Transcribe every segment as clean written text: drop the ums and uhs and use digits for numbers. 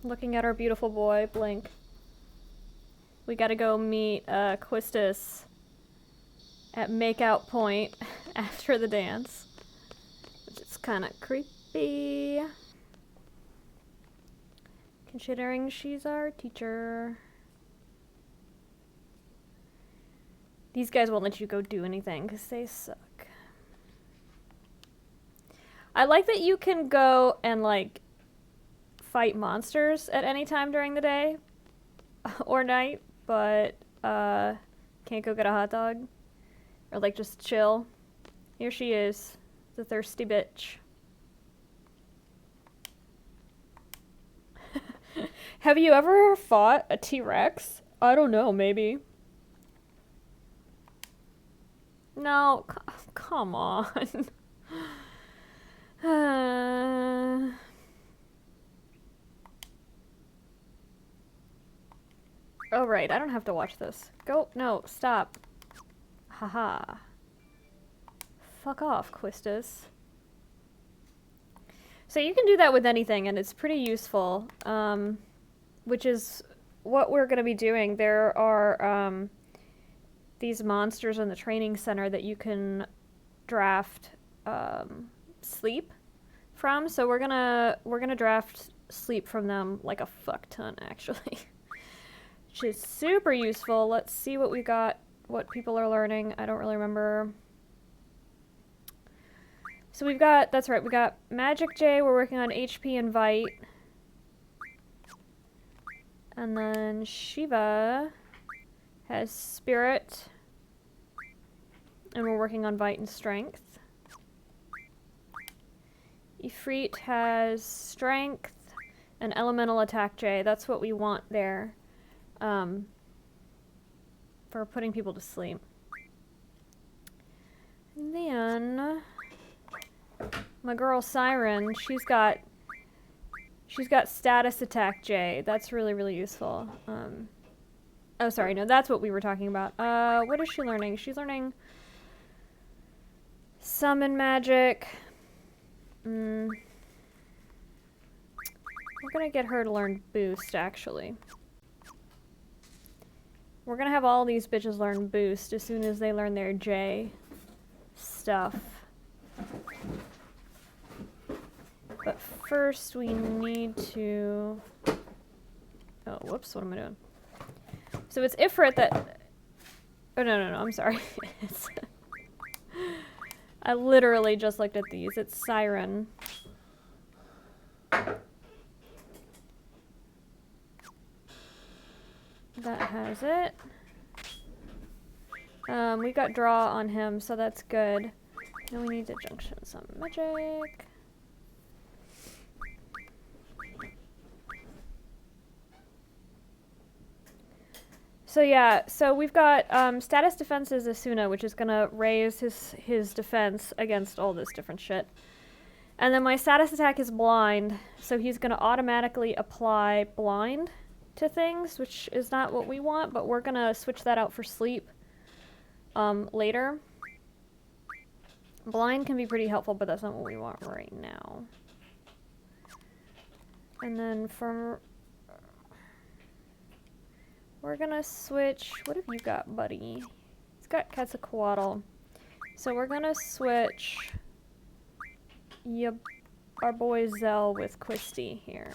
Looking at our beautiful boy, Blink. We gotta go meet Quistis at Makeout Point after the dance. Which is kind of creepy. Considering she's our teacher. These guys won't let you go do anything because they suck. I like that you can go and, like, fight monsters at any time during the day or night, but can't go get a hot dog or, like, just chill. Here she is, the thirsty bitch. Have you ever fought a T-Rex? I don't know, maybe. No, come on. Oh, right, I don't have to watch this. Go, no, stop. Haha. Fuck off, Quistis. So you can do that with anything, and it's pretty useful, which is what we're going to be doing. There are these monsters in the training center that you can draft sleep from. So we're gonna draft sleep from them like a fuck ton, actually, which is super useful. Let's see what we got, what people are learning. I don't really remember. So we've got, that's right, we got Magic J, we're working on HP and Vite. And then Shiva has Spirit. And we're working on Vite and Strength. Ifrit has Strength and Elemental Attack J. That's what we want there. For putting people to sleep. And then my girl Siren, she's got Status Attack J. That's really, really useful. Oh, sorry, no, that's what we were talking about. What is she learning? She's learning Summon Magic. We're gonna get her to learn Boost, actually. We're gonna have all these bitches learn Boost as soon as they learn their J stuff. But first we need to... Oh, whoops, what am I doing? So it's Ifrit that... Oh, no, I'm sorry. I literally just looked at these. It's Siren. That has it. We got draw on him, so that's good. Now we need to junction some magic. So yeah, so we've got status defense is Asuna, which is gonna raise his defense against all this different shit. And then my status attack is blind, so he's gonna automatically apply blind to things, which is not what we want, but we're gonna switch that out for sleep later. Blind can be pretty helpful, but that's not what we want right now. And then we're gonna switch... What have you got, buddy? He's got Quetzalcoatl. So we're gonna switch our boy Zell with Quisty here.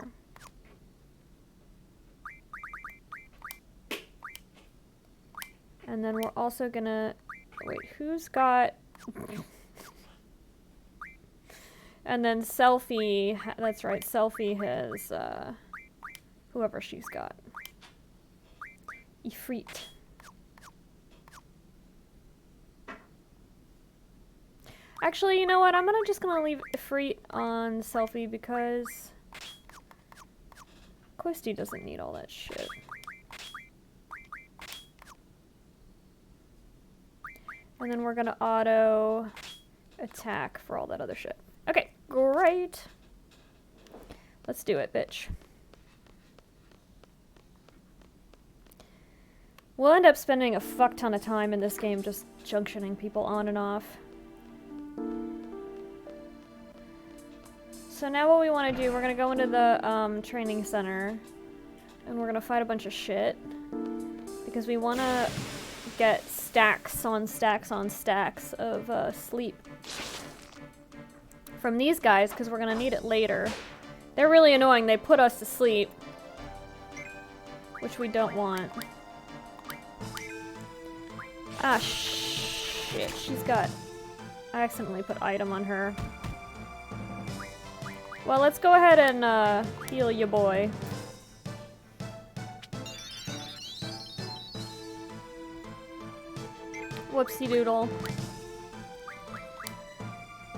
And then we're also gonna... Wait, who's got... And then Selfie... That's right, Selfie has... whoever she's got. Ifrit. Actually, you know what? I'm just gonna leave Ifrit on Selfie because Quisty doesn't need all that shit. And then we're gonna auto attack for all that other shit. Okay, great. Let's do it, bitch. We'll end up spending a fuck ton of time in this game just junctioning people on and off. So now what we want to do, we're going to go into the training center and we're going to fight a bunch of shit because we want to get stacks on stacks on stacks of sleep from these guys because we're going to need it later. They're really annoying. They put us to sleep, which we don't want. Ah, shit. She's got... I accidentally put item on her. Well, let's go ahead and heal ya boy. Whoopsie doodle.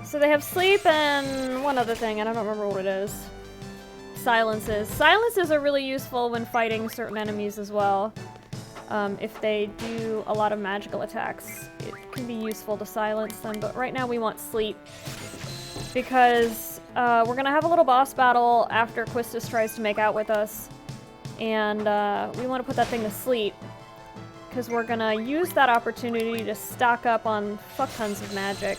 So they have sleep and one other thing, and I don't remember what it is. Silences. Silences are really useful when fighting certain enemies as well. If they do a lot of magical attacks, it can be useful to silence them, but right now we want sleep. Because we're gonna have a little boss battle after Quistis tries to make out with us. And we want to put that thing to sleep. Because we're gonna use that opportunity to stock up on fuck tons of magic.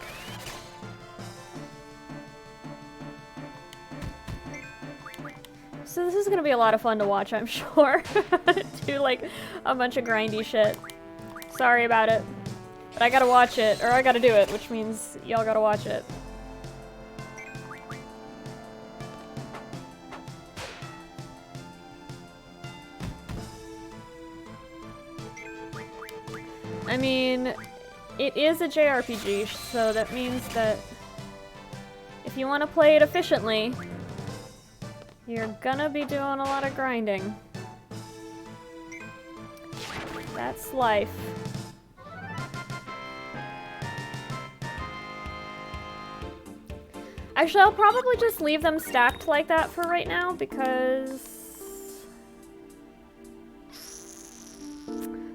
So this is gonna be a lot of fun to watch, I'm sure. Do like a bunch of grindy shit. Sorry about it. But I gotta watch it, or I gotta do it, which means y'all gotta watch it. I mean, it is a JRPG, so that means that if you want to play it efficiently, you're gonna be doing a lot of grinding. That's life. Actually, I'll probably just leave them stacked like that for right now, because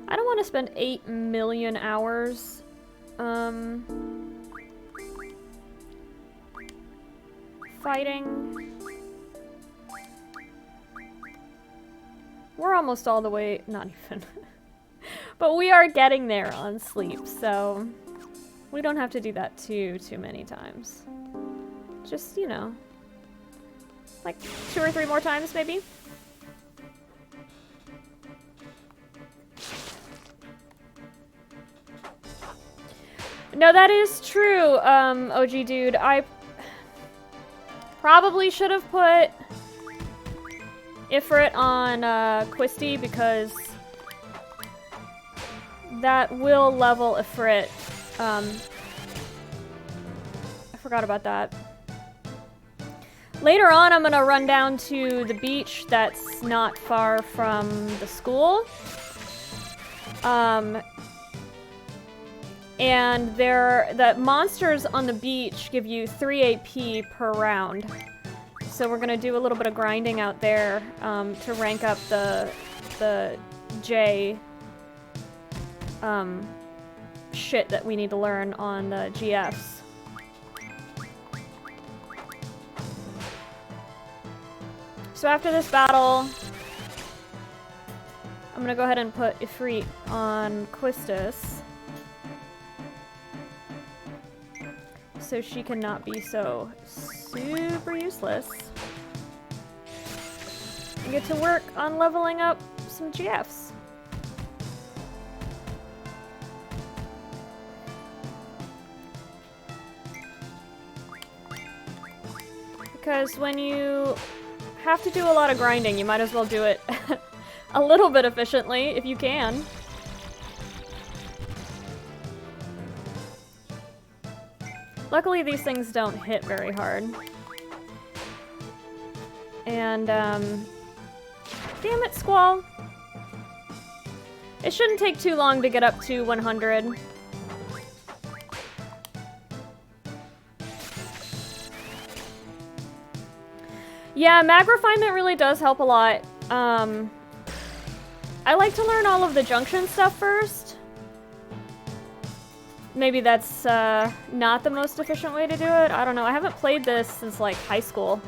I don't want to spend 8 million hours fighting. We're almost all the way, not even. But we are getting there on sleep, so we don't have to do that too many times. Just, you know, like 2 or 3 more times maybe. No, that is true, OG dude. I probably should have put Ifrit on Quisty because that will level Ifrit. I forgot about that. Later on, I'm gonna run down to the beach that's not far from the school. And the monsters on the beach give you 3 AP per round. So we're gonna do a little bit of grinding out there to rank up the J shit that we need to learn on the GFs. So after this battle, I'm gonna go ahead and put Ifrit on Quistis. So she cannot be so super useless. And get to work on leveling up some GFs. Because when you have to do a lot of grinding, you might as well do it a little bit efficiently if you can. Luckily, these things don't hit very hard. And, damn it, Squall. It shouldn't take too long to get up to 100. Yeah, mag refinement really does help a lot. I like to learn all of the junction stuff first. Maybe that's not the most efficient way to do it. I don't know. I haven't played this since like high school.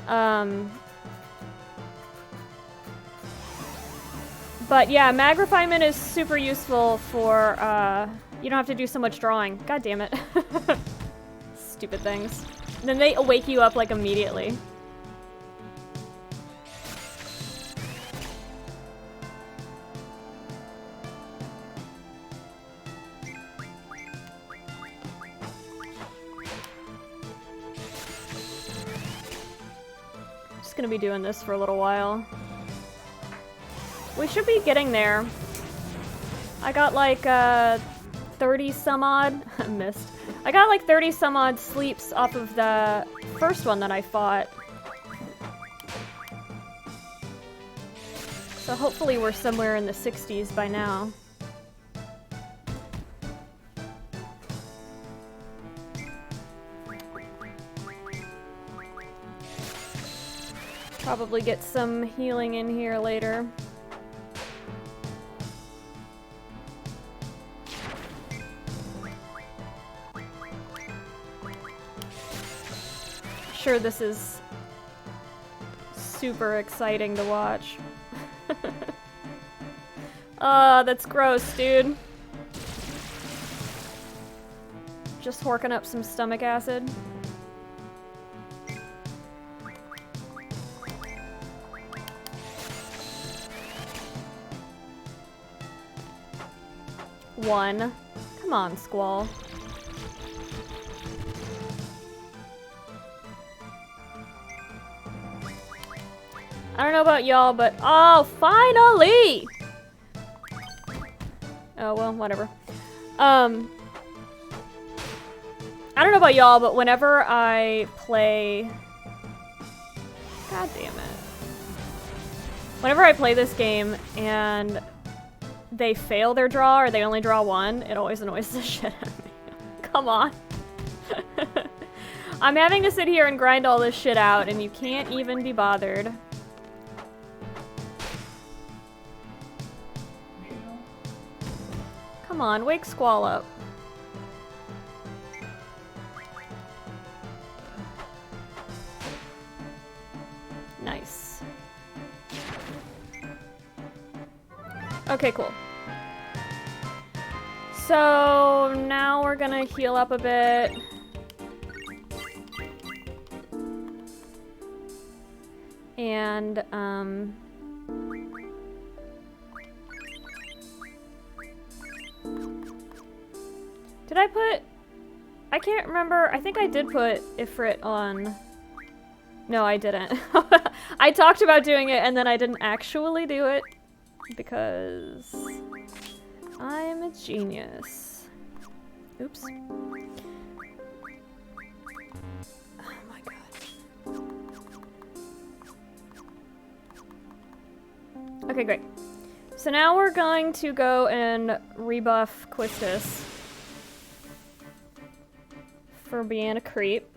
But yeah, mag refinement is super useful for you don't have to do so much drawing. God damn it. Stupid things. Then they wake you up, like, immediately. Just gonna be doing this for a little while. We should be getting there. I got like 30 some odd missed. I got like 30 some odd sleeps off of the first one that I fought. So hopefully we're somewhere in the 60s by now. Probably get some healing in here later. Sure, this is super exciting to watch. That's gross, dude. Just horking up some stomach acid. One. Come on, Squall. I don't know about y'all, but oh, finally! Oh, well, whatever. I don't know about y'all, but whenever I play... God damn it. Whenever I play this game and they fail their draw or they only draw one, it always annoys the shit out of me. Come on. I'm having to sit here and grind all this shit out and you can't even be bothered. Come on, wake Squall up. Nice. Okay, cool. So now we're gonna heal up a bit. And, did I put... I can't remember. I think I did put Ifrit on... No, I didn't. I talked about doing it and then I didn't actually do it. Because... I'm a genius. Oops. Oh my god. Okay, great. So now we're going to go and rebuff Quistis for being a creep.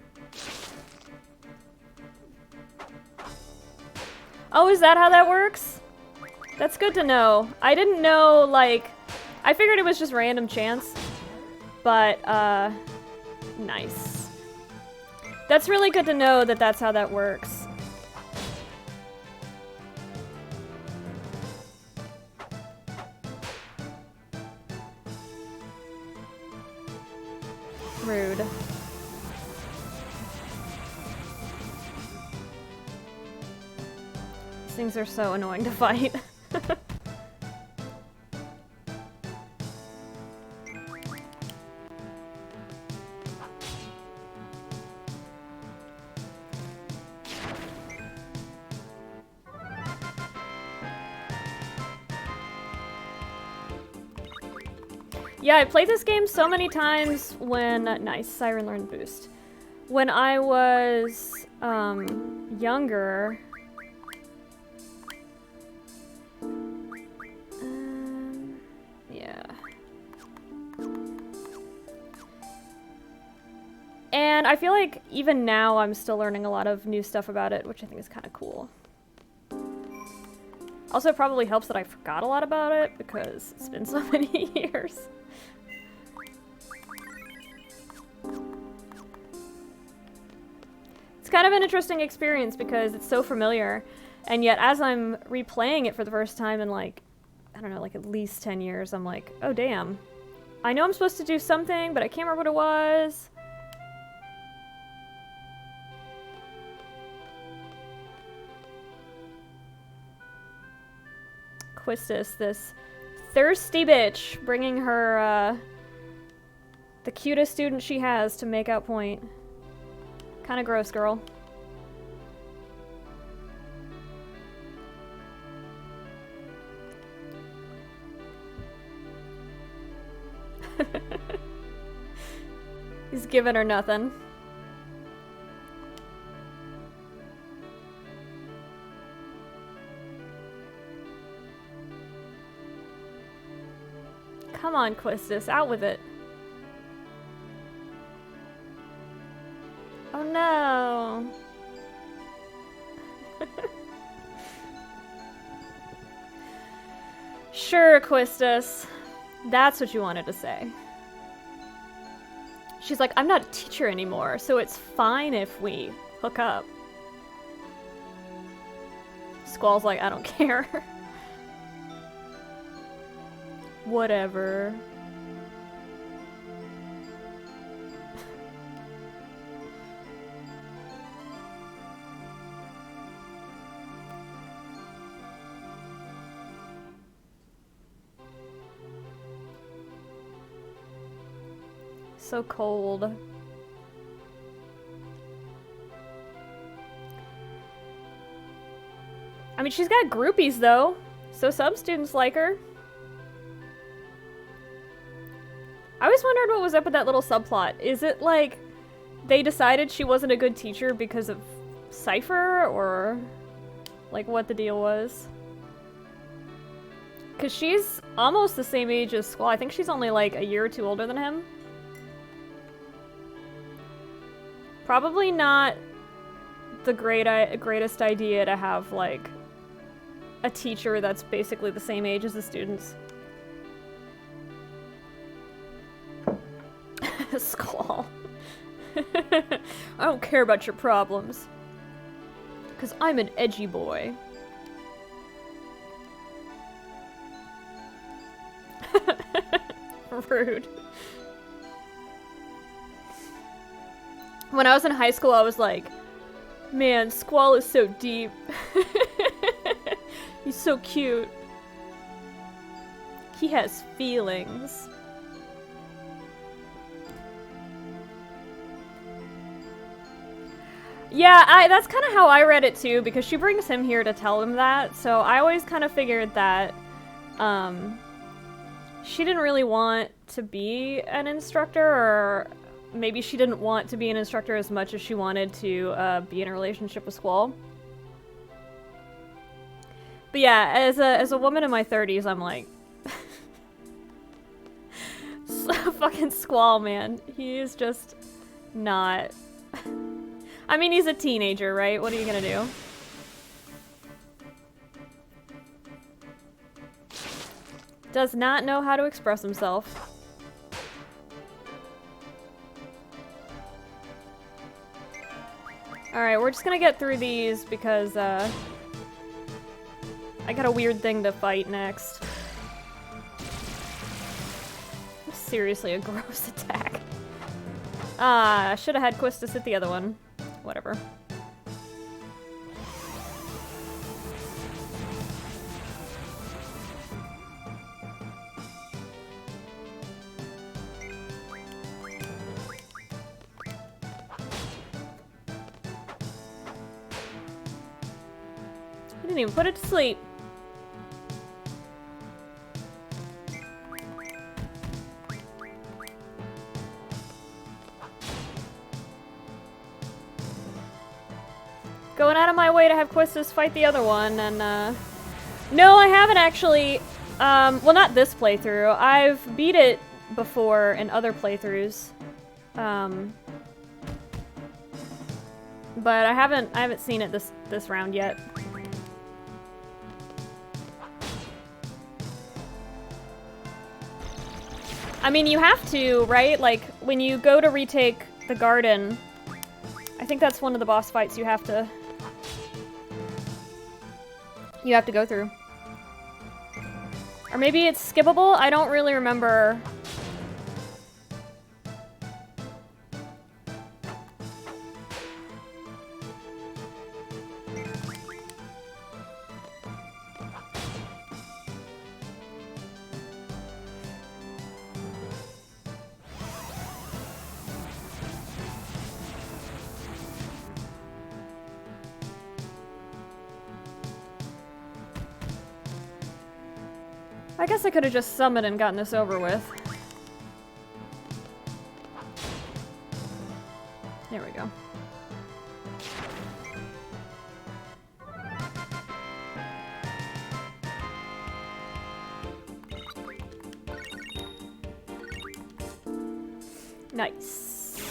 Oh, is that how that works? That's good to know. I didn't know, like... I figured it was just random chance. But, nice. That's really good to know that that's how that works. Rude. These things are so annoying to fight. Yeah, I played this game so many times when... Nice, Siren Learn Boost. When I was, younger... yeah. And I feel like even now I'm still learning a lot of new stuff about it, which I think is kind of cool. Also, it probably helps that I forgot a lot about it, because it's been so many years. It's kind of an interesting experience because it's so familiar, and yet as I'm replaying it for the first time in like, I don't know, like at least 10 years, I'm like, oh damn. I know I'm supposed to do something, but I can't remember what it was. Quistis, this thirsty bitch, bringing her, the cutest student she has to make out point. Kinda gross, girl. He's giving her nothing. Come on, Quistis, out with it. Oh no. Sure, Quistis. That's what you wanted to say. She's like, I'm not a teacher anymore, so it's fine if we hook up. Squall's like, I don't care. Whatever. So cold. I mean, she's got groupies though, so some students like her. I always wondered what was up with that little subplot. Is it like they decided she wasn't a good teacher because of Cypher, or like what the deal was? Because she's almost the same age as Squall. I think she's only like a year or two older than him. Probably not the greatest idea to have like a teacher that's basically the same age as the students. Squall. I don't care about your problems. Because I'm an edgy boy. Rude. When I was in high school, I was like, man, Squall is so deep. He's so cute. He has feelings. Yeah, that's kind of how I read it too, because she brings him here to tell him that, so I always kind of figured that she didn't really want to be an instructor, or maybe she didn't want to be an instructor as much as she wanted to be in a relationship with Squall. But yeah, as a woman in my 30s, I'm like, fucking Squall, man. He is just not... I mean, he's a teenager, right? What are you gonna do? Does not know how to express himself. Alright, we're just gonna get through these because, I got a weird thing to fight next. Seriously, a gross attack. Ah, I should have had Quistis hit the other one. Whatever. I didn't even put it to sleep. Going out of my way to have Quistis fight the other one, and no, I haven't actually, well, not this playthrough. I've beat it before in other playthroughs, but I haven't seen it this round yet. I mean, you have to, right? Like, when you go to retake the garden, I think that's one of the boss fights you have to go through. Or maybe it's skippable? I don't really remember. I guess I could have just summoned and gotten this over with. There we go. Nice.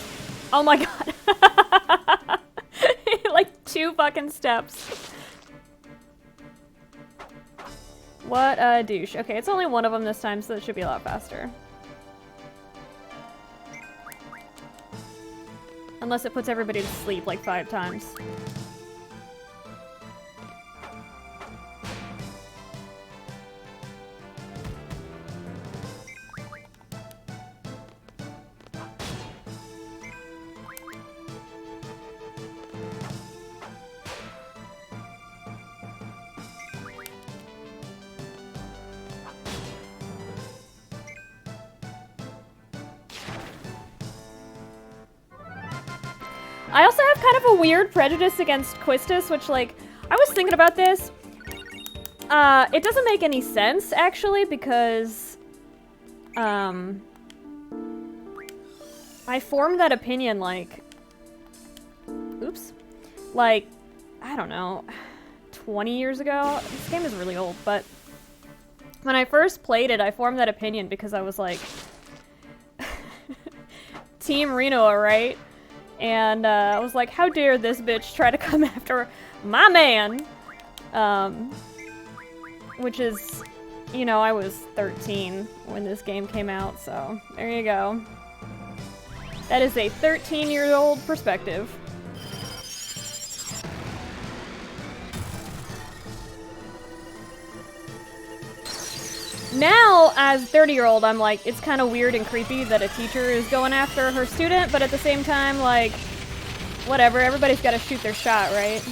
Oh my god. Like 2 fucking steps. What a douche. Okay, it's only one of them this time, so it should be a lot faster. Unless it puts everybody to sleep like 5 times. I also have kind of a weird prejudice against Quistis, which, like, I was thinking about this. It doesn't make any sense, actually, because, I formed that opinion, like, oops, like, I don't know, 20 years ago? This game is really old, but when I first played it, I formed that opinion because I was like, Team Renoa, right? And I was like, how dare this bitch try to come after my man? Which is, you know, I was 13 when this game came out, so there you go. That is a 13-year-old perspective. Now, as 30-year-old, I'm like, it's kind of weird and creepy that a teacher is going after her student, but at the same time, like, whatever, everybody's got to shoot their shot, right?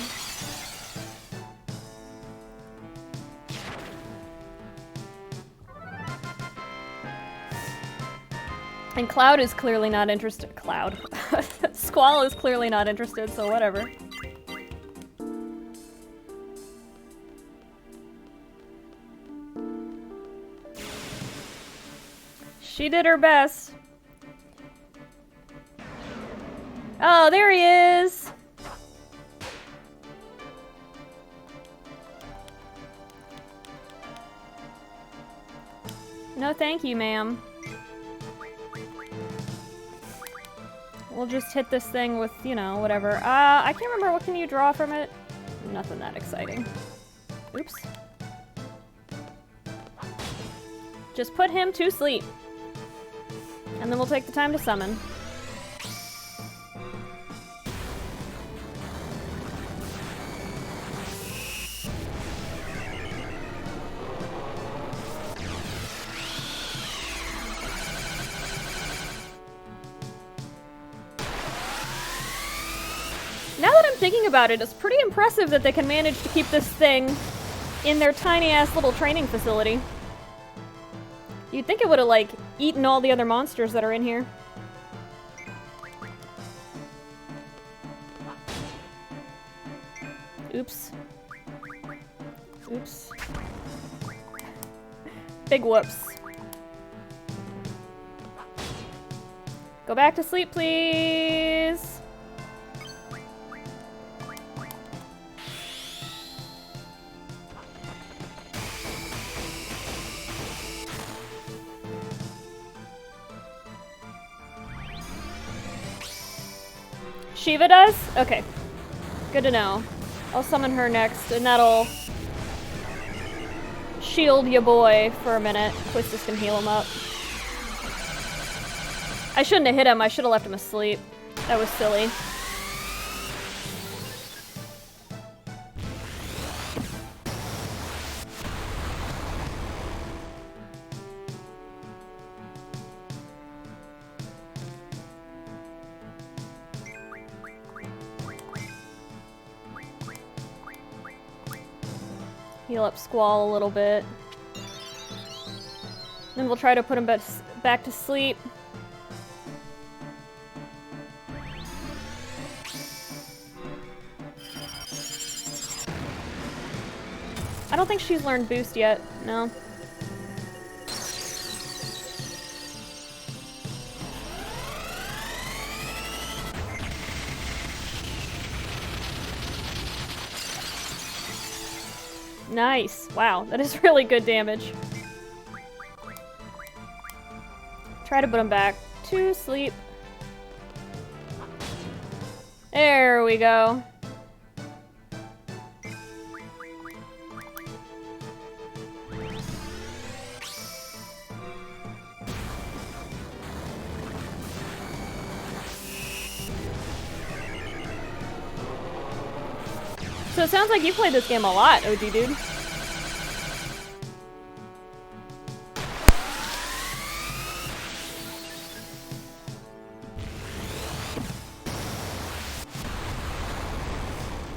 And Cloud is clearly not interested. Cloud. Squall is clearly not interested, so whatever. She did her best. Oh, there he is! No thank you, ma'am. We'll just hit this thing with, you know, whatever. I can't remember, what can you draw from it? Nothing that exciting. Oops. Just put him to sleep. And then we'll take the time to summon. Now that I'm thinking about it, it's pretty impressive that they can manage to keep this thing in their tiny-ass little training facility. You'd think it would have, like, eaten all the other monsters that are in here. Oops. Oops. Big whoops. Go back to sleep, please! Shiva does? Okay. Good to know. I'll summon her next, and that'll shield ya boy for a minute. Quistis can heal him up. I shouldn't have hit him, I should have left him asleep. That was silly. Heal up Squall a little bit. Then we'll try to put him back to sleep. I don't think she's learned Boost yet, no. Nice. Wow, that is really good damage. Try to put him back to sleep. There we go. So it sounds like you played this game a lot, OG dude.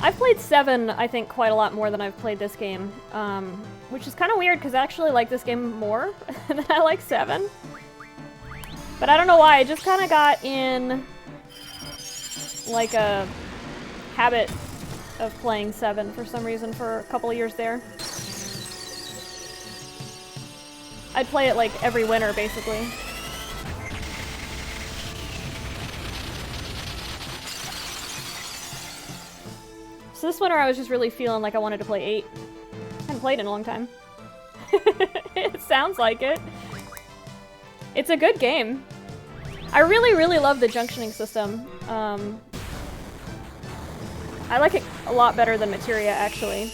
I've played 7, I think, quite a lot more than I've played this game, which is kind of weird because I actually like this game more than I like 7. But I don't know why, I just kind of got in like a habit of playing 7 for some reason for a couple of years there. I'd play it like every winter, basically. So this winter I was just really feeling like I wanted to play 8. I haven't played in a long time. It sounds like it. It's a good game. I really, really love the junctioning system. I like it a lot better than Materia, actually.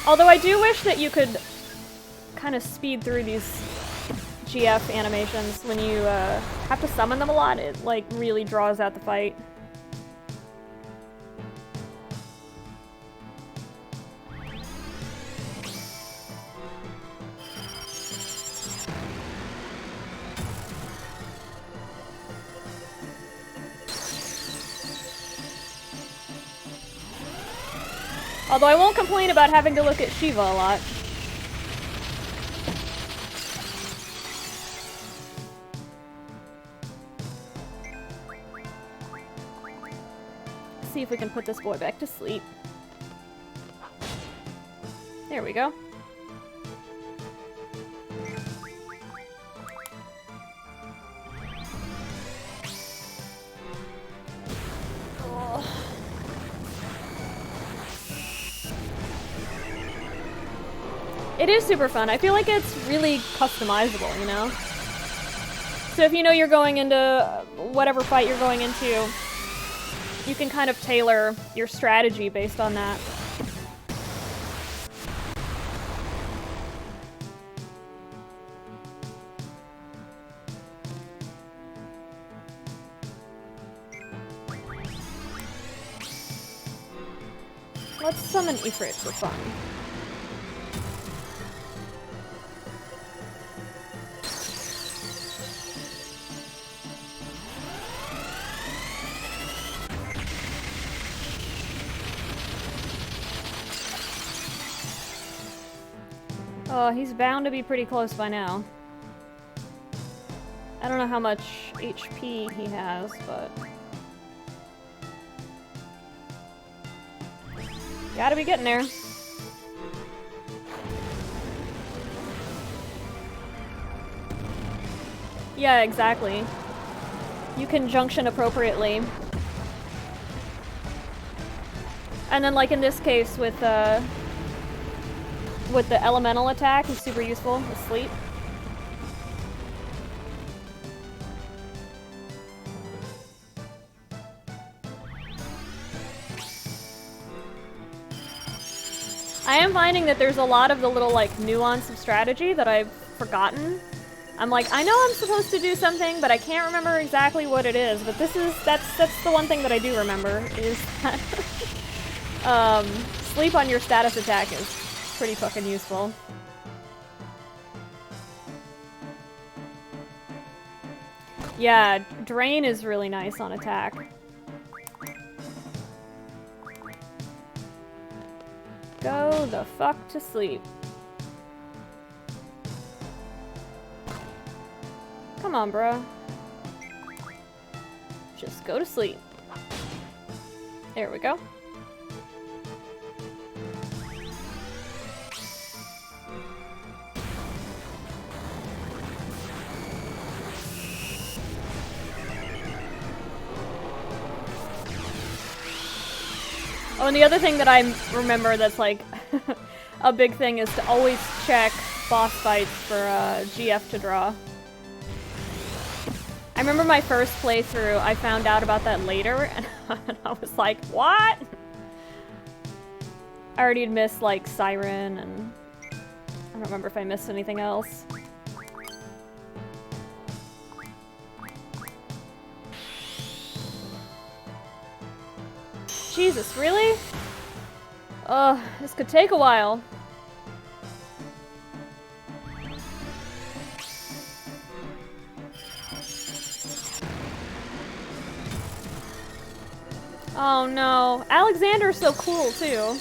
Although I do wish that you could kind of speed through these GF animations. When you have to summon them a lot, it like really draws out the fight. Although I won't complain about having to look at Shiva a lot. Let's see if we can put this boy back to sleep. There we go. It is super fun. I feel like it's really customizable, you know? So if you know you're going into whatever fight you're going into, you can kind of tailor your strategy based on that. Let's summon Ifrit for fun. Oh, he's bound to be pretty close by now. I don't know how much HP he has, but... gotta be getting there. Yeah, exactly. You can junction appropriately. And then, like in this case with the elemental attack, is super useful with sleep. I am finding that there's a lot of the little like nuance of strategy that I've forgotten. I'm like, I know I'm supposed to do something, but I can't remember exactly what it is. But that's the one thing that I do remember is that sleep on your status attack is pretty fucking useful. Yeah, Drain is really nice on attack. Go the fuck to sleep. Come on, bruh. Just go to sleep. There we go. Oh, and the other thing that I remember that's like a big thing is to always check boss fights for GF to draw. I remember my first playthrough, I found out about that later, and I was like, what? I already had missed, like, Siren, and I don't remember if I missed anything else. Jesus, really? Ugh, this could take a while. Oh no. Alexander's so cool too.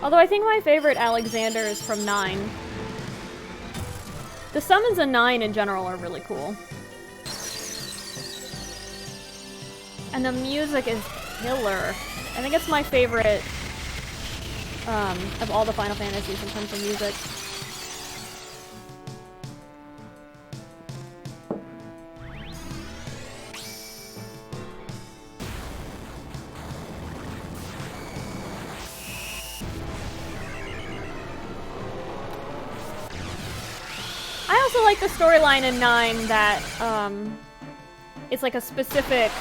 Although I think my favorite Alexander is from 9. The summons in 9 in general are really cool. And the music is killer. I think it's my favorite of all the Final Fantasies in terms of music. I also like the storyline in 9 that it's like a specific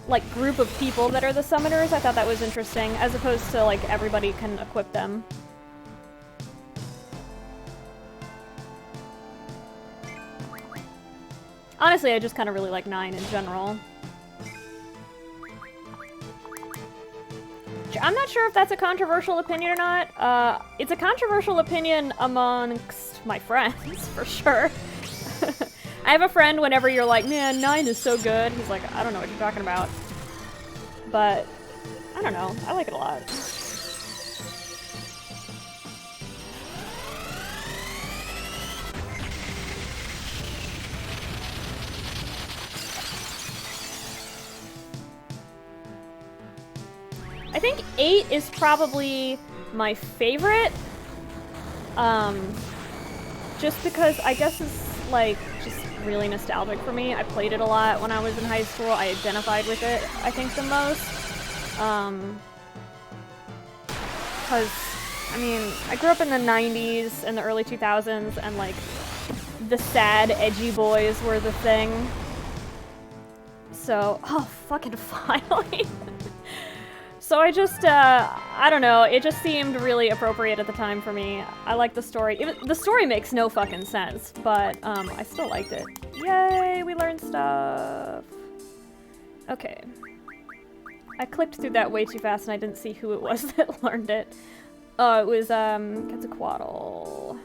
like group of people that are the summoners. I thought that was interesting, as opposed to like everybody can equip them. Honestly, I just kind of really like 9 in general. I'm not sure if that's a controversial opinion or not. It's a controversial opinion amongst my friends, for sure. I have a friend, whenever you're like, man, 9 is so good, he's like, I don't know what you're talking about. But, I don't know, I like it a lot. I think 8 is probably my favorite, just because I guess it's like just really nostalgic for me. I played it a lot when I was in high school. I identified with it, I think, the most. Because, I mean, I grew up in the 90s and the early 2000s, and like the sad, edgy boys were the thing. So, oh, fucking finally. So I just, I don't know, it just seemed really appropriate at the time for me. I like the story. The story makes no fucking sense, but I still liked it. Yay, we learned stuff. Okay. I clicked through that way too fast and I didn't see who it was that learned it. Oh, it was, Quetzalcoatl.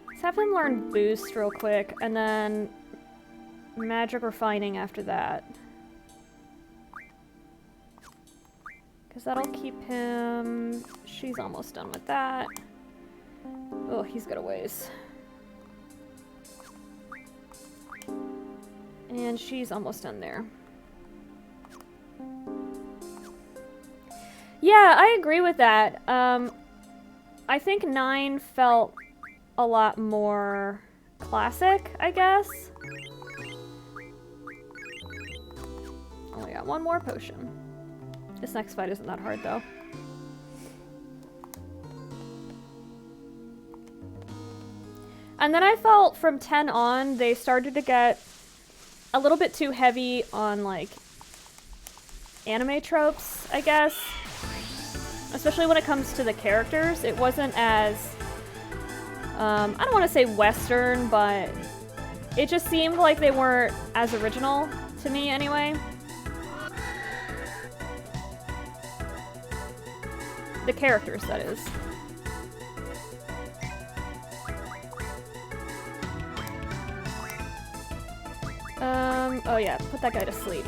Let's have him learn Boost real quick, and then Magic Refining after that. Because that'll keep him... She's almost done with that. Oh, he's got a ways. And she's almost done there. Yeah, I agree with that. I think 9 felt a lot more classic, I guess. Only got one more potion. This next fight isn't that hard, though. And then I felt from 10 on, they started to get a little bit too heavy on, like, anime tropes, I guess. Especially when it comes to the characters. It wasn't as, I don't want to say Western, but it just seemed like they weren't as original to me, anyway. The characters, that is. Oh yeah, put that guy to sleep.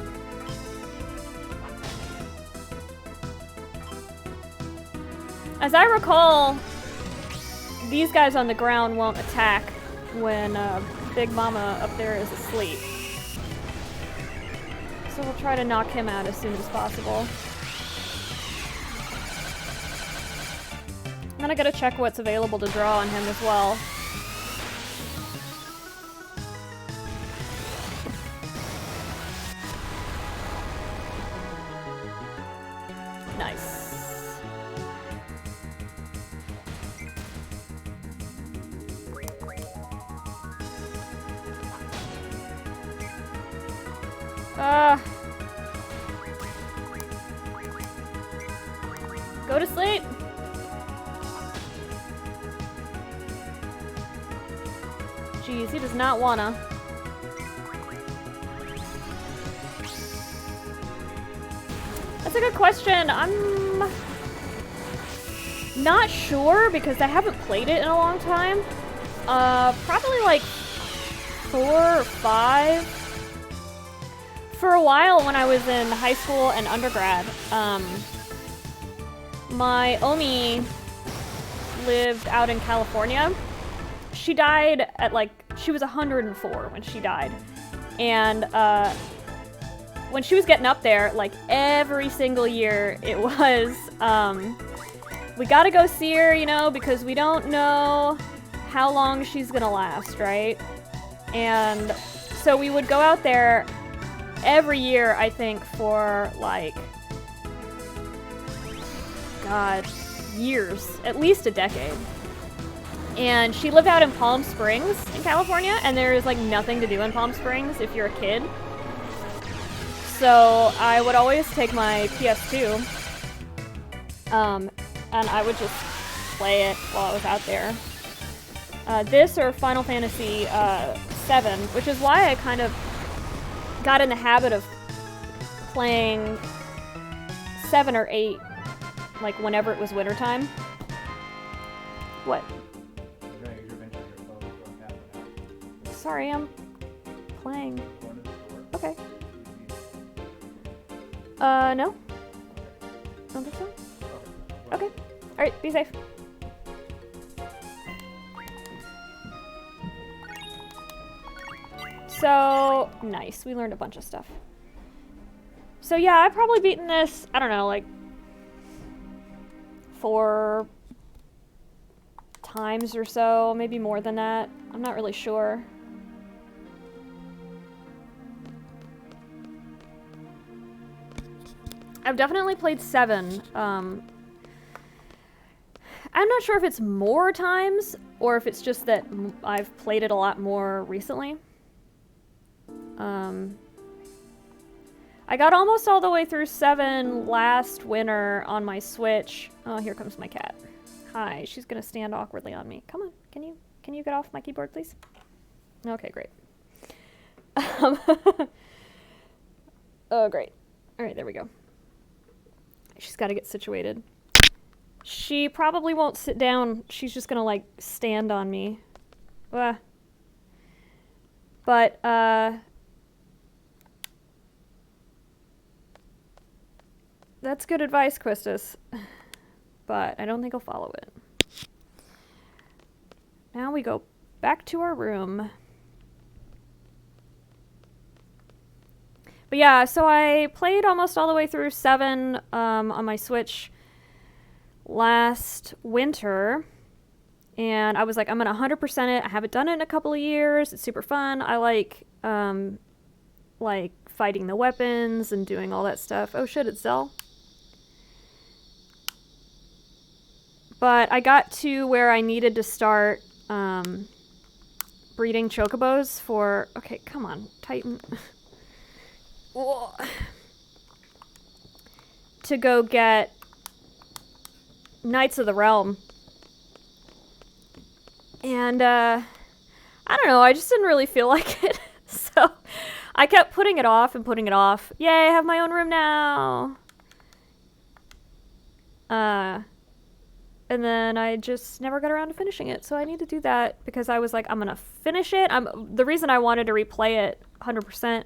As I recall, these guys on the ground won't attack when Big Mama up there is asleep. So we'll try to knock him out as soon as possible. I'm gonna gotta check what's available to draw on him as well. Nice. Go to sleep. Jeez, he does not wanna. That's a good question. I'm not sure because I haven't played it in a long time. Probably like 4 or 5. For a while when I was in high school and undergrad, my Omi lived out in California. She died at she was 104 when she died. And when she was getting up there, every single year it was, we gotta go see her, you know, because we don't know how long she's gonna last, right? And so we would go out there every year, I think, for God, years, at least a decade. And she lived out in Palm Springs in California, and there's nothing to do in Palm Springs if you're a kid. So I would always take my PS2, and I would just play it while I was out there. This or Final Fantasy VII, which is why I kind of got in the habit of playing 7 or 8, whenever it was wintertime. What? Sorry, I'm playing. Okay. No? Don't think so? Okay. Alright, be safe. So, nice. We learned a bunch of stuff. So yeah, I've probably beaten this, I don't know, 4 times or so, maybe more than that. I'm not really sure. I've definitely played 7. I'm not sure if it's more times or if it's just that I've played it a lot more recently. I got almost all the way through 7 last winter on my Switch. Oh, here comes my cat. Hi, she's gonna stand awkwardly on me. Come on, can you get off my keyboard, please? Okay, great. Oh, great. All right, there we go. She's got to get situated. She probably won't sit down. She's just gonna stand on me. But that's good advice, Quistis. But I don't think I'll follow it. Now we go back to our room. But yeah, so I played almost all the way through 7 on my Switch last winter. And I was like, I'm gonna 100% it. I haven't done it in a couple of years. It's super fun. I like fighting the weapons and doing all that stuff. Oh shit, it's Zell. But I got to where I needed to start breeding chocobos for... Okay, come on, Titan. To go get Knights of the Realm. And, I don't know, I just didn't really feel like it. So, I kept putting it off and putting it off. Yay, I have my own room now! And then I just never got around to finishing it. So I need to do that because I was like, I'm gonna finish it. The reason I wanted to replay it 100%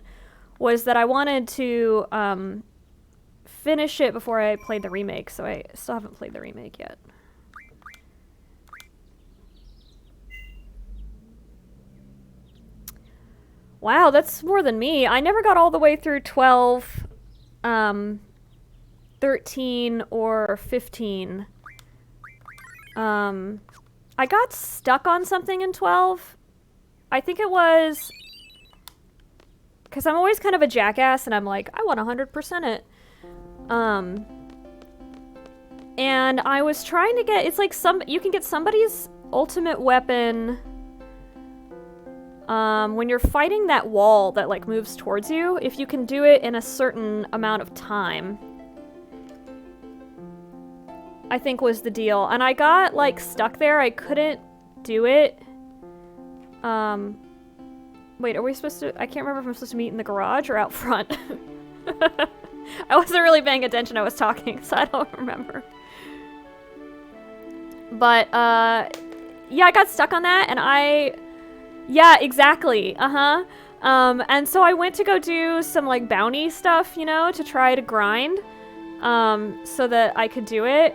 was that I wanted to finish it before I played the remake. So I still haven't played the remake yet. Wow, that's more than me. I never got all the way through 12, 13, or 15. I got stuck on something in 12. I think it was... because I'm always kind of a jackass, and I'm like, I want 100% it. And I was trying to get... it's like you can get somebody's ultimate weapon... when you're fighting that wall that, like, moves towards you, if you can do it in a certain amount of time. I think was the deal. And I got, like, stuck there. I couldn't do it. Wait, are we supposed to... I can't remember if I'm supposed to meet in the garage or out front. I wasn't really paying attention. I was talking, so I don't remember. But, yeah, I got stuck on that, and yeah, exactly. And so I went to go do some, like, bounty stuff, you know, to try to grind, so that I could do it.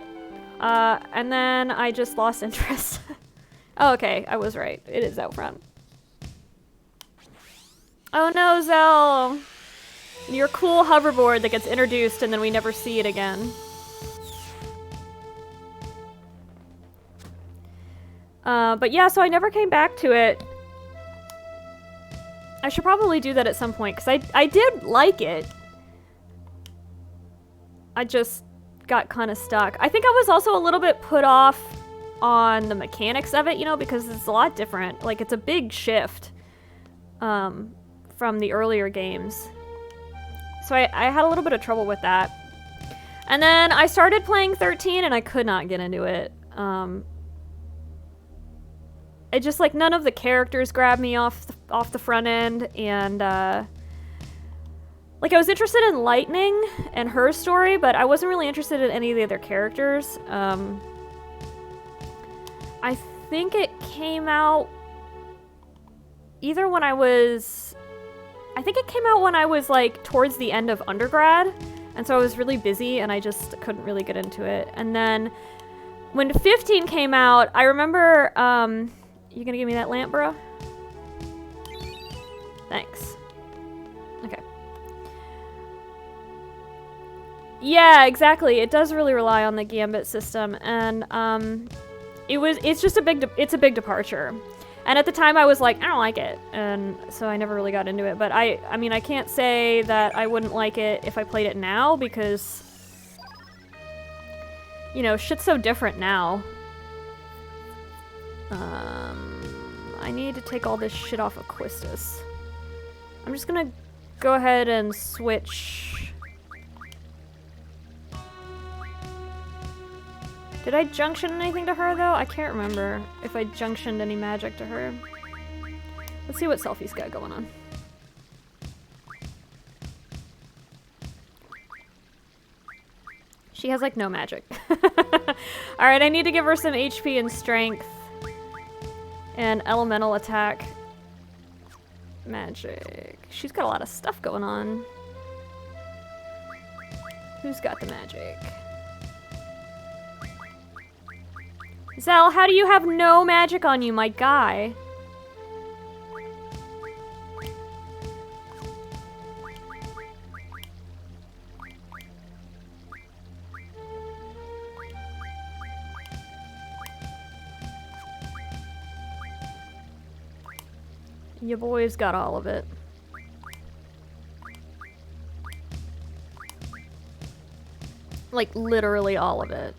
And then I just lost interest. Oh, okay, I was right. It is out front. Oh no, Zell! Your cool hoverboard that gets introduced and then we never see it again. But yeah, so I never came back to it. I should probably do that at some point, because I did like it. I just got kind of stuck. I think I was also a little bit put off on the mechanics of it, you know, because it's a lot different. Like, it's a big shift from the earlier games. So I had a little bit of trouble with that. And then I started playing 13 and I could not get into it. It just, like, none of the characters grabbed me off the front end, and like, I was interested in Lightning and her story, but I wasn't really interested in any of the other characters. I think it came out either when I was like towards the end of undergrad, and so I was really busy and I just couldn't really get into it. And then when 15 came out, I remember, you gonna give me that lamp, bro? Thanks. Okay. Yeah, exactly. It does really rely on the gambit system, and it's just a big departure. And at the time I was like, I don't like it, and so I never really got into it. But I mean, I can't say that I wouldn't like it if I played it now, because, you know, shit's so different now. I need to take all this shit off of Quistis. I'm just gonna go ahead and switch. Did I junction anything to her, though? I can't remember if I junctioned any magic to her. Let's see what Selfie's got going on. She has, like, no magic. Alright, I need to give her some HP and strength. And elemental attack. Magic. She's got a lot of stuff going on. Who's got the magic? Zell, how do you have no magic on you, my guy? Your boy's got all of it. Like, literally all of it.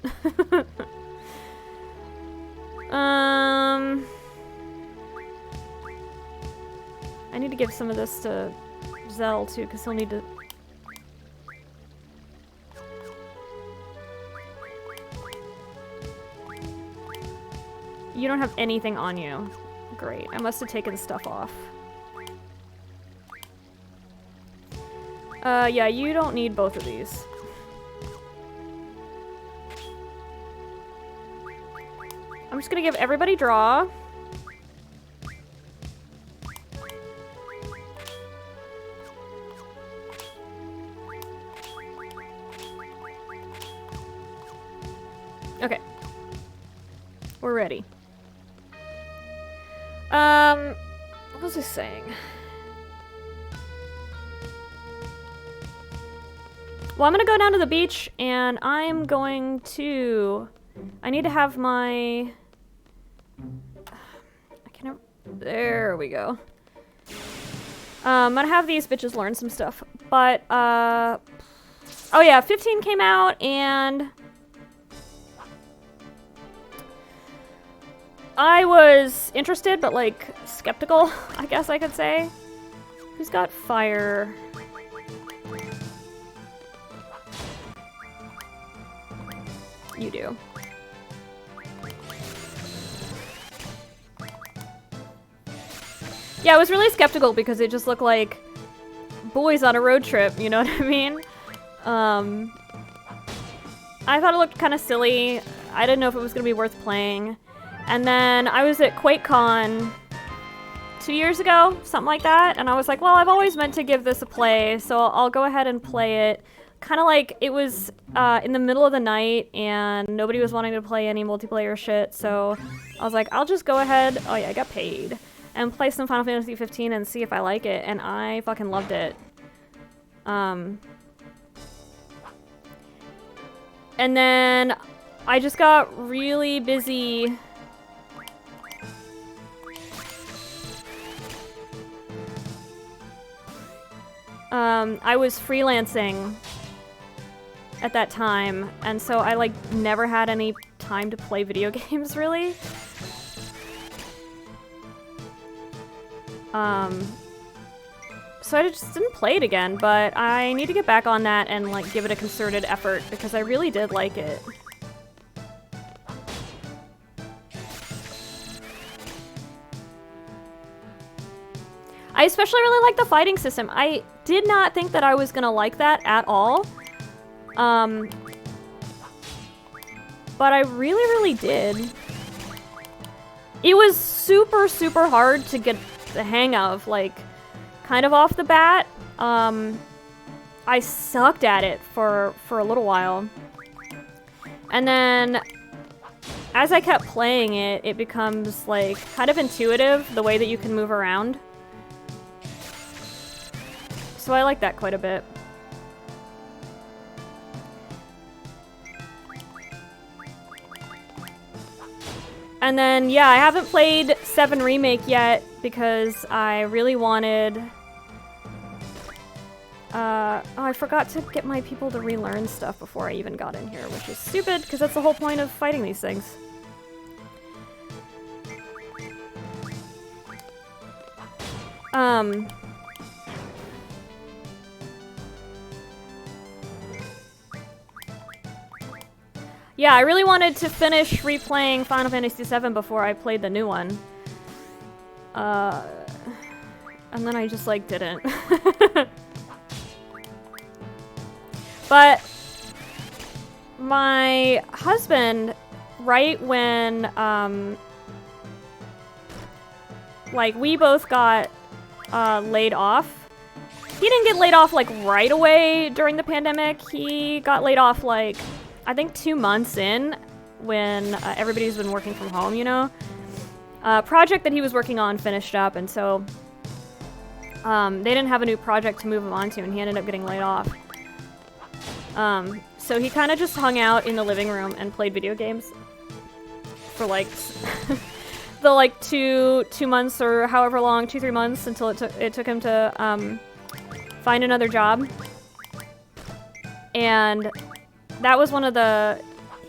I need to give some of this to Zell, too, because he'll need to... You don't have anything on you. Great. I must have taken stuff off. Yeah, you don't need both of these. I'm just gonna give everybody draw. Okay. We're ready. What was I saying? Well, I'm gonna go down to the beach, and I'm going to... I need to have my... I can't... There we go. I'm gonna have these bitches learn some stuff. But, oh yeah, 15 came out, and... I was interested, but, like, skeptical, I guess I could say. Who's got fire? You do. Yeah, I was really skeptical because it just looked like boys on a road trip, you know what I mean? I thought it looked kind of silly. I didn't know if it was going to be worth playing. And then I was at QuakeCon 2 years ago, something like that, and I was like, well, I've always meant to give this a play, so I'll go ahead and play it. Kind of like, it was in the middle of the night, and nobody was wanting to play any multiplayer shit, so I was like, I'll just go ahead, oh yeah, I got paid, and play some Final Fantasy 15 and see if I like it, and I fucking loved it. And then I just got really busy. I was freelancing at that time, and so I, like, never had any time to play video games, really. So I just didn't play it again, but I need to get back on that and, like, give it a concerted effort, because I really did like it. I especially really like the fighting system. I did not think that I was gonna like that at all. But I really, really did. It was super, super hard to get the hang of, like, kind of off the bat. I sucked at it for a little while. And then, as I kept playing it, it becomes, like, kind of intuitive, the way that you can move around. So I like that quite a bit. And then, yeah, I haven't played 7 Remake yet because I really wanted... oh, I forgot to get my people to relearn stuff before I even got in here, which is stupid, because that's the whole point of fighting these things. Yeah, I really wanted to finish replaying Final Fantasy VII before I played the new one. And then I just, like, didn't. But my husband, right when, like, we both got laid off. He didn't get laid off, like, right away during the pandemic. He got laid off, like, I think 2 months in, when everybody's been working from home, you know? Project that he was working on finished up, and so they didn't have a new project to move him onto, and he ended up getting laid off. So he kind of just hung out in the living room and played video games for, like, the, like, two months or however long, 2-3 months, until it took him to find another job. And that was one of the...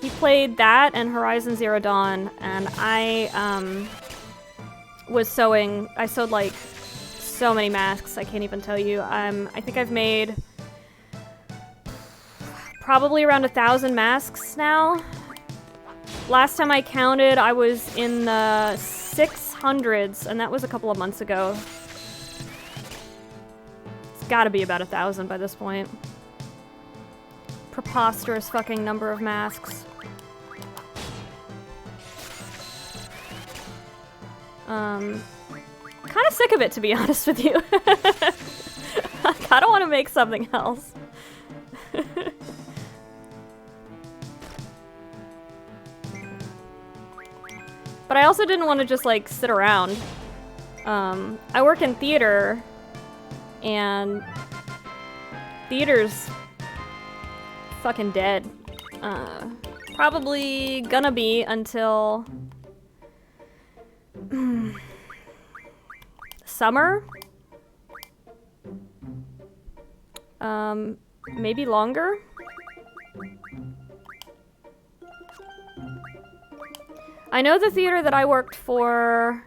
He played that and Horizon Zero Dawn, and I was sewing. I sewed, like, so many masks, I can't even tell you. I think I've made probably around 1,000 masks now. Last time I counted, I was in the 600s, and that was a couple of months ago. It's gotta be about 1,000 by this point. Preposterous fucking number of masks. Kind of sick of it, to be honest with you. I kinda want to make something else. But I also didn't want to just, like, sit around. I work in theater, and theater's fucking dead. Probably gonna be until summer. Maybe longer. I know the theater that I worked for.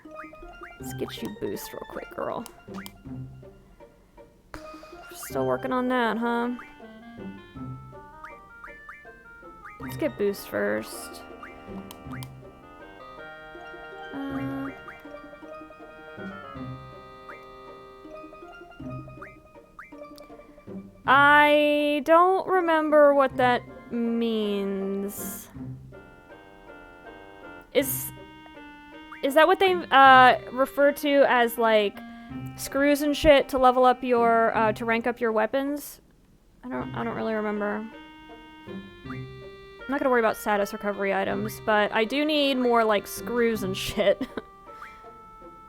Let's get you boost real quick, girl. Still working on that, huh? Let's get boost first. I don't remember what that means. Is that what they refer to as like screws and shit to level up your to rank up your weapons? I don't really remember. I'm not gonna worry about status recovery items, but I do need more like screws and shit.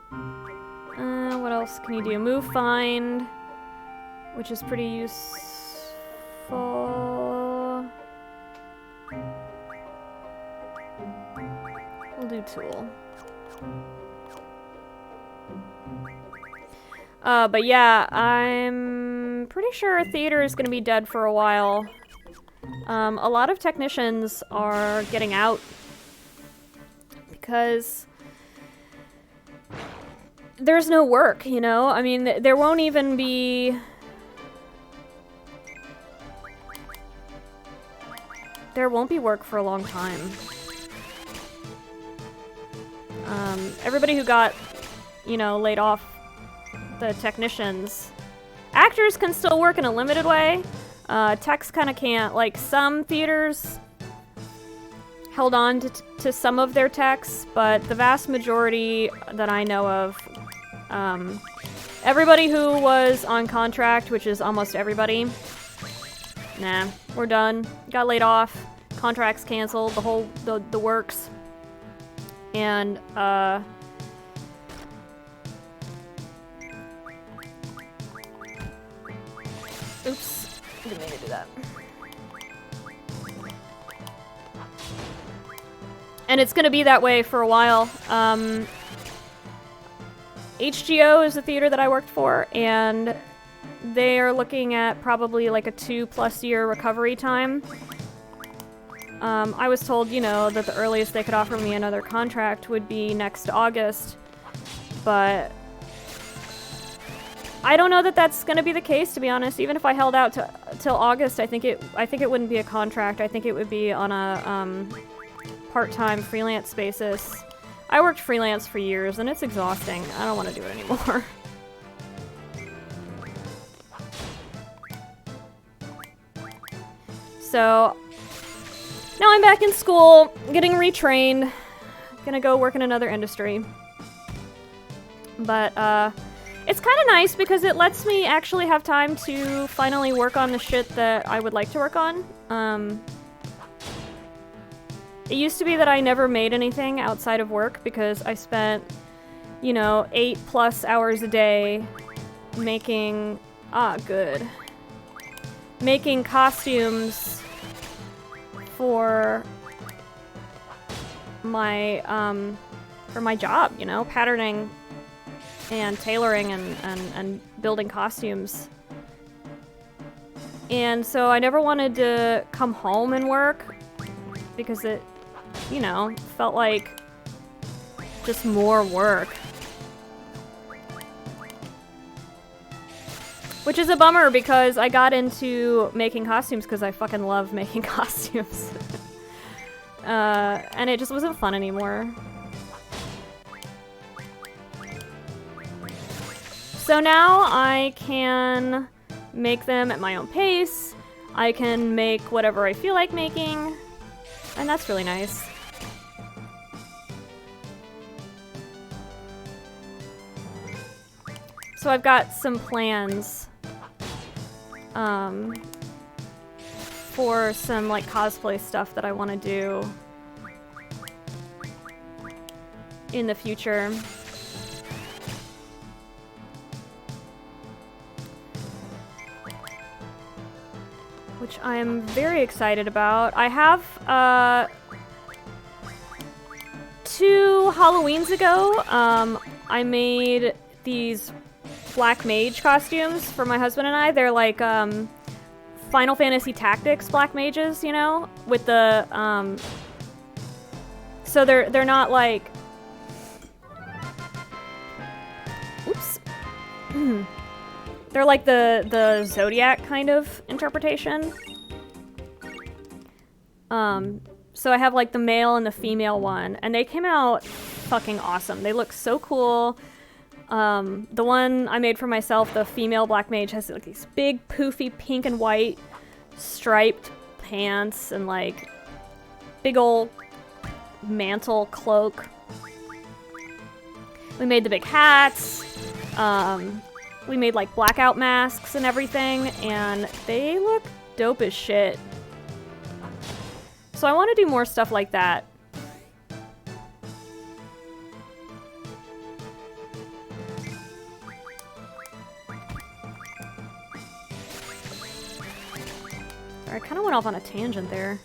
What else can you do? Move, find, which is pretty useful. We'll do tool. But yeah, I'm pretty sure theater is gonna be dead for a while. A lot of technicians are getting out because there's no work, you know? I mean, there won't even be... There won't be work for a long time. Everybody who got, you know, laid off, the technicians. Actors can still work in a limited way. Techs kind of can't. Like, some theaters held on to some of their techs, but the vast majority that I know of, everybody who was on contract, which is almost everybody, nah, we're done. Got laid off. Contracts canceled. The works. And, oops. Didn't mean to do that. And it's gonna be that way for a while. HGO is the theater that I worked for, and they are looking at probably like a 2+ year recovery time. I was told, you know, that the earliest they could offer me another contract would be next August, but I don't know that that's going to be the case, to be honest. Even if I held out till August, I think it wouldn't be a contract. I think it would be on a part-time freelance basis. I worked freelance for years, and it's exhausting. I don't want to do it anymore. So now I'm back in school, getting retrained. Gonna go work in another industry. But, it's kind of nice because it lets me actually have time to finally work on the shit that I would like to work on. It used to be that I never made anything outside of work because I spent, you know, 8+ hours a day making... making costumes for my job, you know, patterning and tailoring and building costumes. And so I never wanted to come home and work because it, you know, felt like just more work. Which is a bummer because I got into making costumes because I fucking love making costumes. And it just wasn't fun anymore. So now I can make them at my own pace. I can make whatever I feel like making. And that's really nice. So I've got some plans for some like cosplay stuff that I want to do in the future. which I am very excited about. I have, 2 Halloweens ago, I made these Black Mage costumes for my husband and I. They're like, Final Fantasy Tactics Black Mages, you know? With the, so they're not like... Oops. They're like the Zodiac kind of interpretation. So I have like the male and the female one, and they came out fucking awesome. They look so cool. The one I made for myself, the female Black Mage, has like these big poofy pink and white striped pants and like big old mantle cloak. We made the big hats. We made like blackout masks and everything, and they look dope as shit. So I want to do more stuff like that. I kind of went off on a tangent there.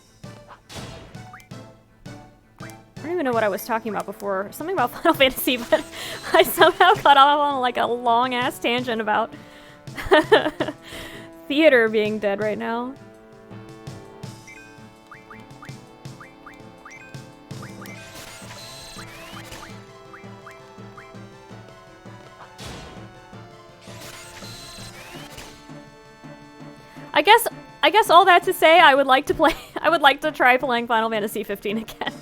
I don't even know what I was talking about before. Something about Final Fantasy, but I somehow got off on like a long-ass tangent about theater being dead right now. I guess all that to say, I would like to try playing Final Fantasy 15 again.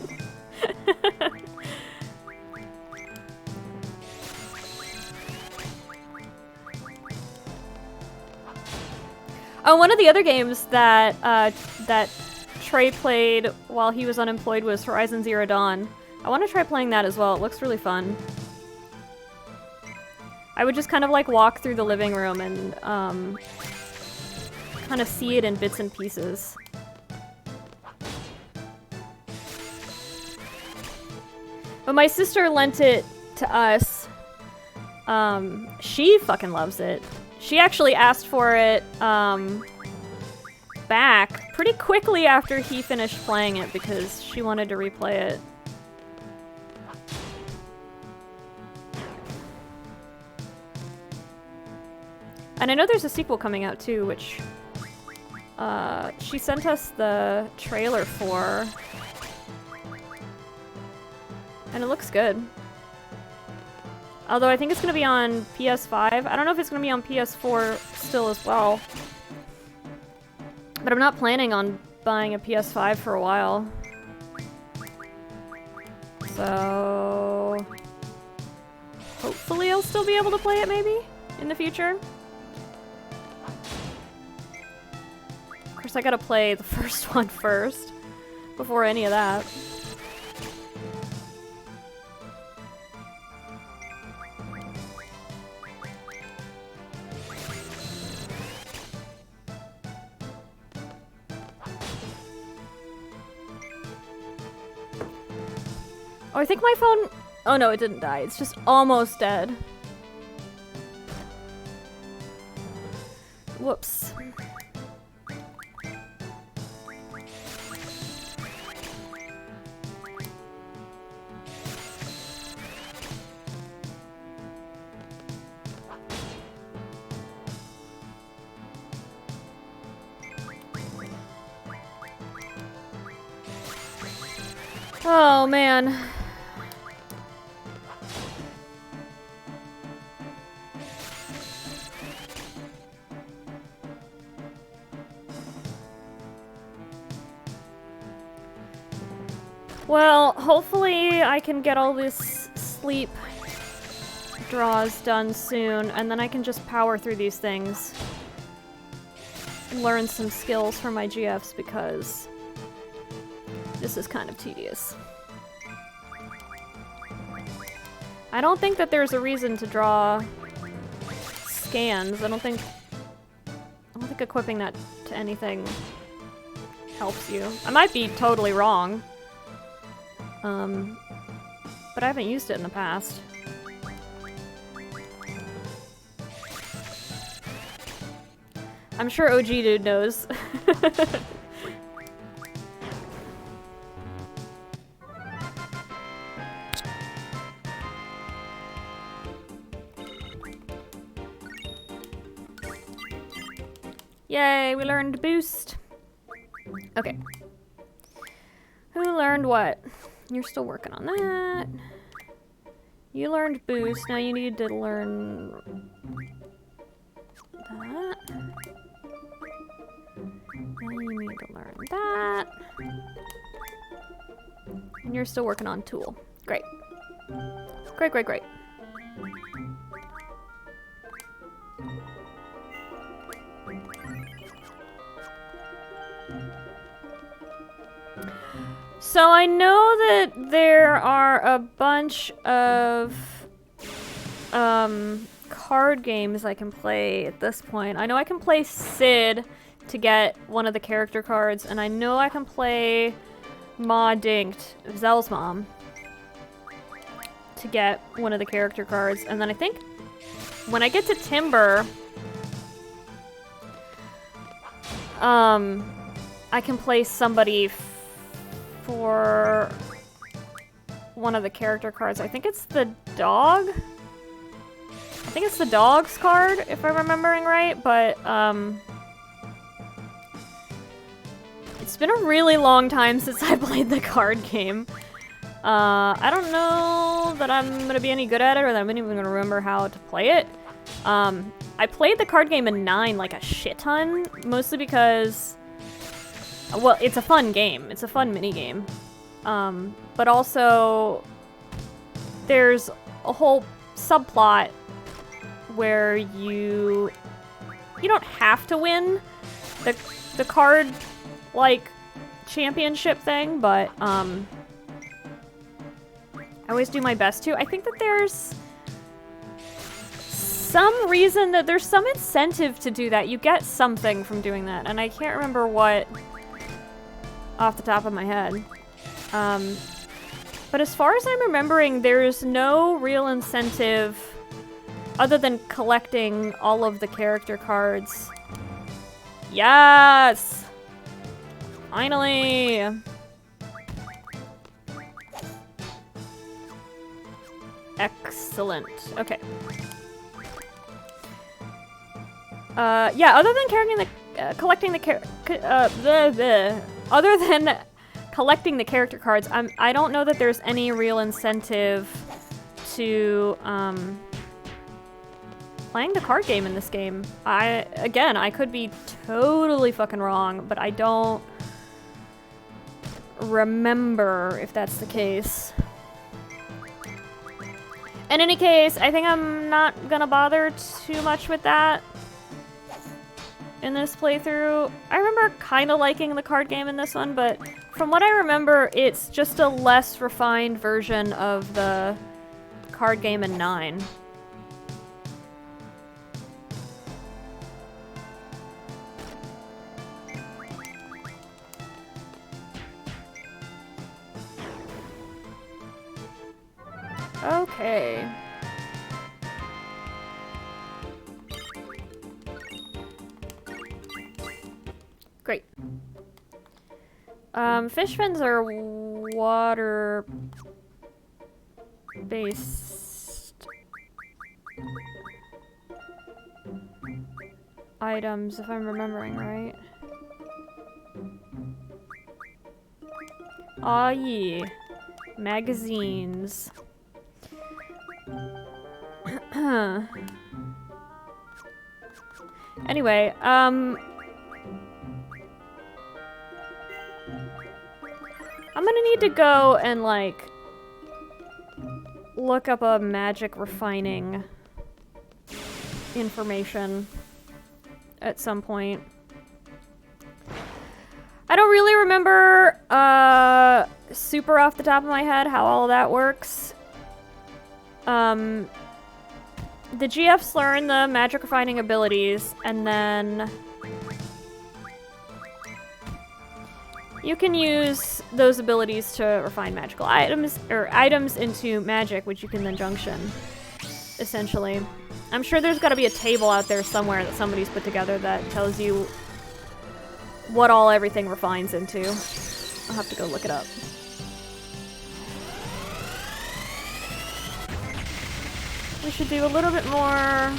Oh, one of the other games that that Trey played while he was unemployed was Horizon Zero Dawn. I want to try playing that as well. It looks really fun. I would just kind of like walk through the living room and kind of see it in bits and pieces. But my sister lent it to us. She fucking loves it. She actually asked for it back pretty quickly after he finished playing it because she wanted to replay it. And I know there's a sequel coming out too, which she sent us the trailer for. And it looks good. Although I think it's going to be on PS5. I don't know if it's going to be on PS4 still as well. But I'm not planning on buying a PS5 for a while. So... hopefully I'll still be able to play it maybe in the future. Of course I gotta play the first one first before any of that. Oh, I think my phone... oh no, it didn't die. It's just almost dead. Whoops. Oh, man. Well, hopefully I can get all this sleep draws done soon, and then I can just power through these things. And learn some skills for my GFs, because this is kind of tedious. I don't think that there's a reason to draw scans. I don't think equipping that to anything helps you. I might be totally wrong. But I haven't used it in the past. I'm sure OG dude knows. Yay, we learned boost. Okay. Who learned what? You're still working on that. You learned boost. Now you need to learn that. Now you need to learn that. And you're still working on tool. Great. Great, great, great. So I know that there are a bunch of card games I can play at this point. I know I can play Sid to get one of the character cards, and I know I can play Ma Dinkt, Zell's mom, to get one of the character cards. And then I think when I get to Timber, I can play somebody for one of the character cards. I think it's the dog? I think it's the dog's card, if I'm remembering right, but, it's been a really long time since I played the card game. I don't know that I'm gonna be any good at it, or that I'm even gonna remember how to play it. I played the card game in 9 like a shit ton, mostly because, well, it's a fun game. It's a fun mini game. But also, there's a whole subplot where you don't have to win the card, like, championship thing, but, I always do my best to. I think that there's some reason that there's some incentive to do that. You get something from doing that, and I can't remember what off the top of my head. But as far as I'm remembering, there's no real incentive other than collecting all of the character cards. Yes! Finally! Excellent. Okay. Yeah, other than collecting the character cards, I don't know that there's any real incentive to playing the card game in this game. Again, I could be totally fucking wrong, but I don't remember if that's the case. In any case, I think I'm not gonna bother too much with that in this playthrough. I remember kind of liking the card game in this one, but from what I remember, it's just a less refined version of the card game in 9. Okay. Great. Fish fins are water-based items, if I'm remembering right. Aw, yeah. Magazines. Anyway, I'm gonna need to go and, like, look up a magic refining information at some point. I don't really remember, super off the top of my head how all of that works. The GFs learn the magic refining abilities, and then you can use those abilities to refine magical items, or items into magic, which you can then junction, essentially. I'm sure there's gotta be a table out there somewhere that somebody's put together that tells you what all everything refines into. I'll have to go look it up. We should do a little bit more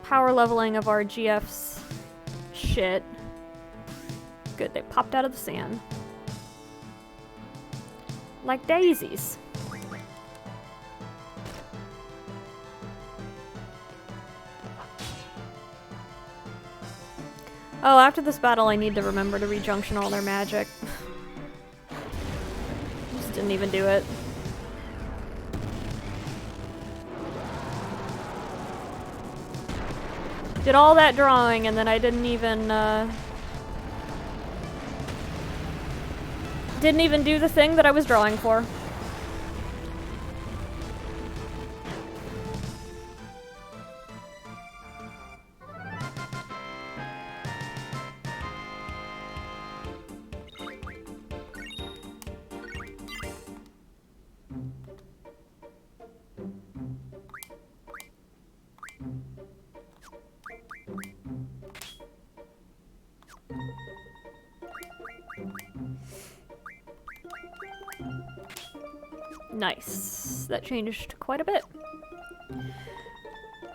power leveling of our GF's shit. Good, they popped out of the sand. Like daisies. Oh, after this battle I need to remember to rejunction all their magic. Just didn't even do it. Did all that drawing and then I didn't even do the thing that I was drawing for. Nice. That changed quite a bit.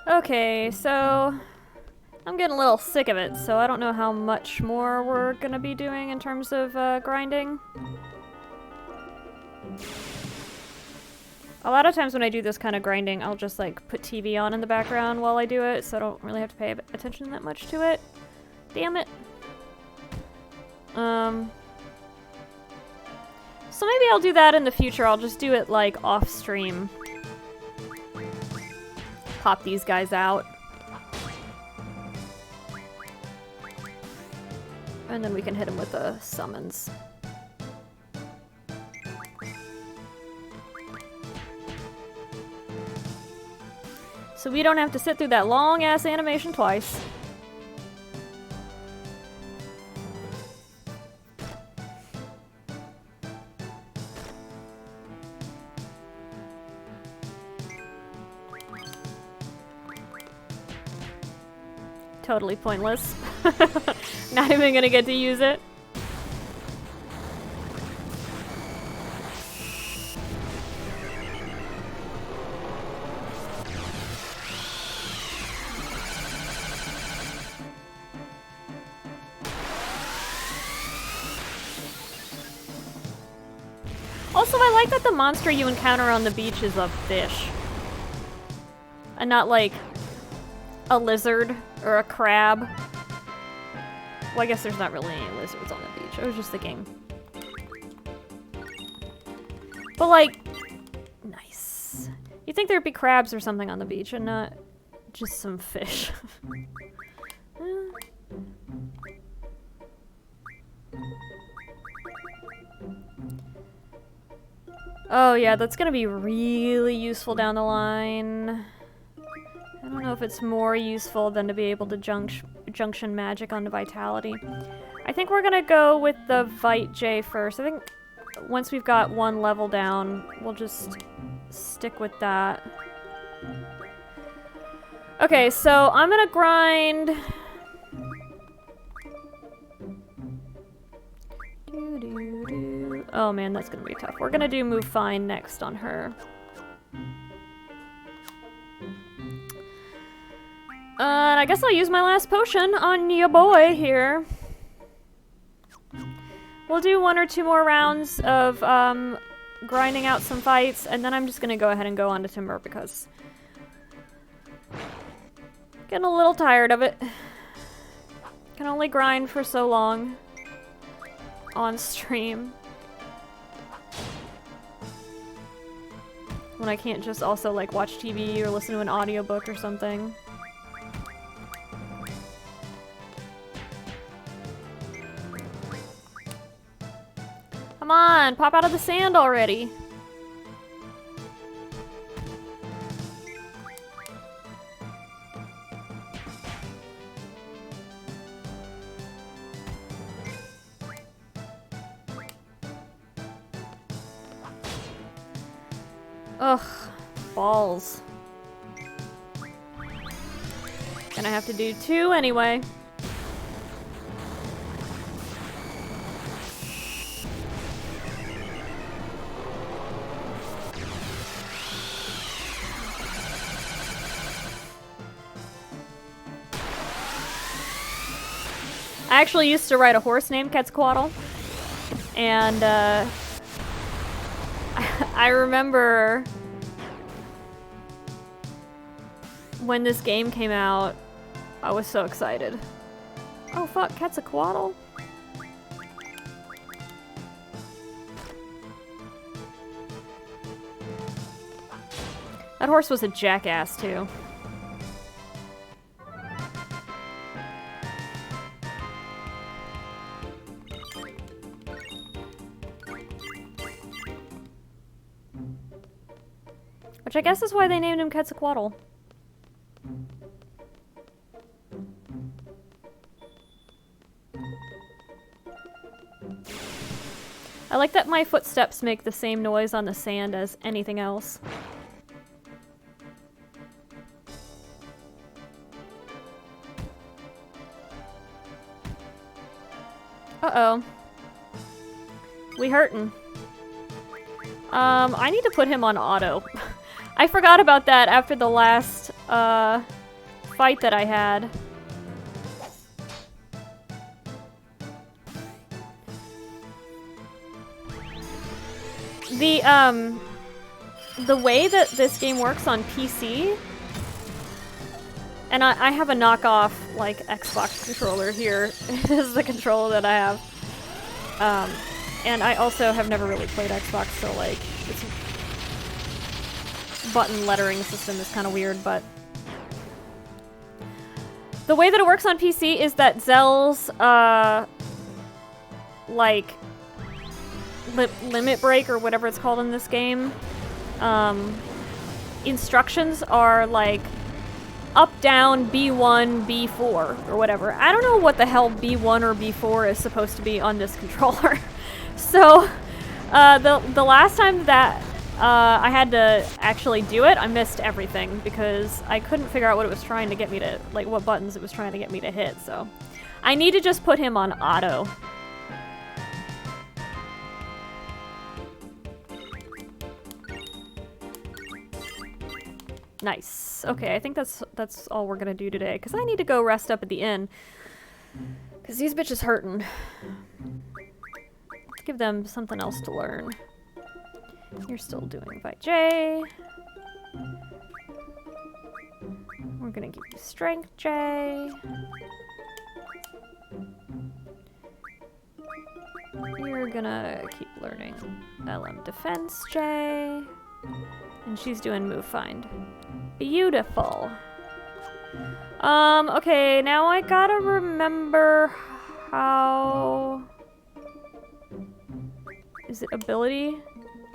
Okay, so I'm getting a little sick of it, so I don't know how much more we're gonna be doing in terms of grinding. A lot of times when I do this kind of grinding, I'll just like put TV on in the background while I do it, so I don't really have to pay attention that much to it. Damn it. So maybe I'll do that in the future. I'll just do it like off stream. Pop these guys out. And then we can hit them with the summons. So we don't have to sit through that long ass animation twice. Totally pointless. Not even gonna get to use it. Also, I like that the monster you encounter on the beach is a fish. And not like a lizard or a crab. Well, I guess there's not really any lizards on the beach. I was just thinking. But like, nice. You'd think there'd be crabs or something on the beach and not just some fish. Oh yeah, that's gonna be really useful down the line. I don't know if it's more useful than to be able to junction magic onto Vitality. I think we're gonna go with the Vite J first. I think once we've got one level down, we'll just stick with that. Okay, so I'm gonna grind... Oh man, that's gonna be tough. We're gonna do Move Fine next on her. And I guess I'll use my last potion on ya boy here. We'll do 1 or 2 more rounds of grinding out some fights, and then I'm just gonna go ahead and go on to Timber because getting a little tired of it. Can only grind for so long on stream when I can't just also like watch TV or listen to an audiobook or something. Come on, pop out of the sand already. Ugh. Balls. Gonna have to do 2 anyway. I actually used to ride a horse named Quetzalcoatl, and I remember when this game came out, I was so excited. Oh fuck, Quetzalcoatl? That horse was a jackass too. Which I guess is why they named him Quetzalcoatl. I like that my footsteps make the same noise on the sand as anything else. Uh-oh. We hurtin'. I need to put him on auto. I forgot about that after the last, fight that I had. The way that this game works on PC, and I have a knockoff, like, Xbox controller here. This is the controller that I have. And I also have never really played Xbox, so, like, its button lettering system is kind of weird, but the way that it works on PC is that Zell's, like, limit break, or whatever it's called in this game, instructions are, like, up, down, B1, B4, or whatever. I don't know what the hell B1 or B4 is supposed to be on this controller. So, the last time that I had to actually do it, I missed everything because I couldn't figure out what it was trying to get me to, like, what buttons it was trying to get me to hit, so. I need to just put him on auto. Nice. Okay, I think that's all we're gonna do today, because I need to go rest up at the inn. Because these bitches hurting. Let's give them something else to learn. You're still doing by J. We're gonna give you strength, J. You're gonna keep learning LM defense, J. And she's doing move find. Beautiful. Okay, now I gotta remember how... Is it ability?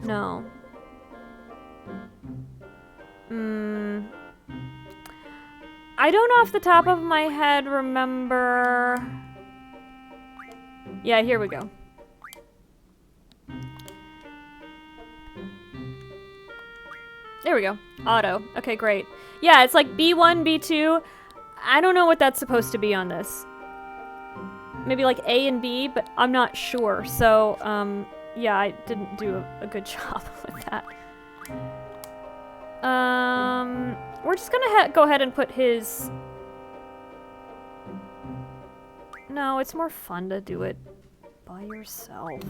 No. I don't off the top of my head remember... Yeah, here we go. There we go. Auto. Okay, great. Yeah, it's like B1, B2. I don't know what that's supposed to be on this. Maybe like A and B, but I'm not sure. So, yeah, I didn't do a good job with that. We're just gonna go ahead and put his... No, it's more fun to do it by yourself.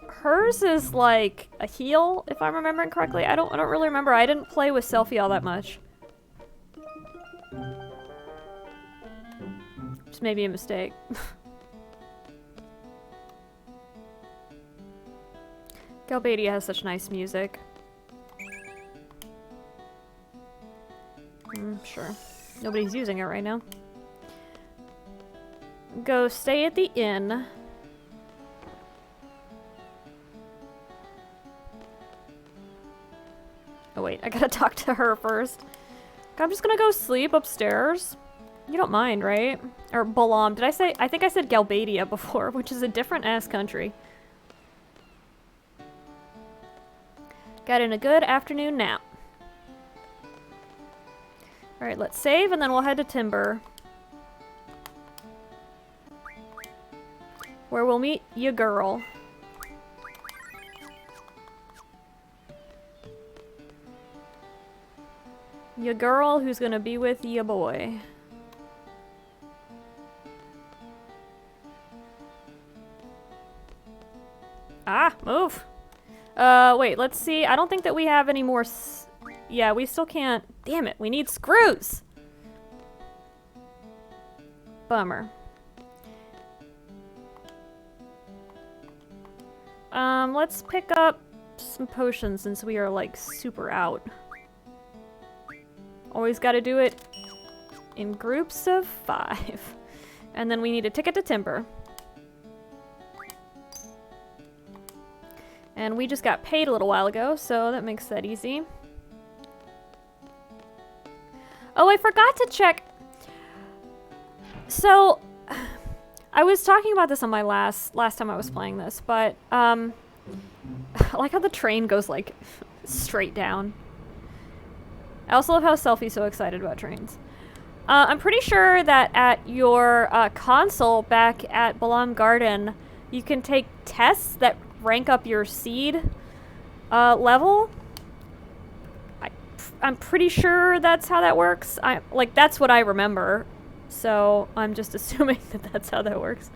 Hers is like a heal, if I'm remembering correctly. I don't really remember. I didn't play with Selfie all that much. Just maybe a mistake. Galbadia has such nice music. Sure. Nobody's using it right now. Go stay at the inn. Oh wait, I gotta talk to her first. I'm just gonna go sleep upstairs. You don't mind, right? Or Balam. Did I say? I think I said Galbadia before, which is a different ass country. Got in a good afternoon nap. Alright, let's save and then we'll head to Timber. Where we'll meet ya girl. Ya girl who's gonna be with ya boy. Ah, move. Wait, let's see. I don't think that we have any more yeah, we still can't. Damn it, we need screws. Bummer. Let's pick up some potions since we are, like, super out. Always gotta do it in groups of 5. And then we need a ticket to Timber. And we just got paid a little while ago, so that makes that easy. Oh, I forgot to check. So, I was talking about this on my last time I was playing this, but, I like how the train goes, like, straight down. I also love how Selfie's so excited about trains. I'm pretty sure that at your console back at Balam Garden, you can take tests that rank up your seed level. I'm pretty sure that's how that works. That's what I remember. So I'm just assuming that that's how that works.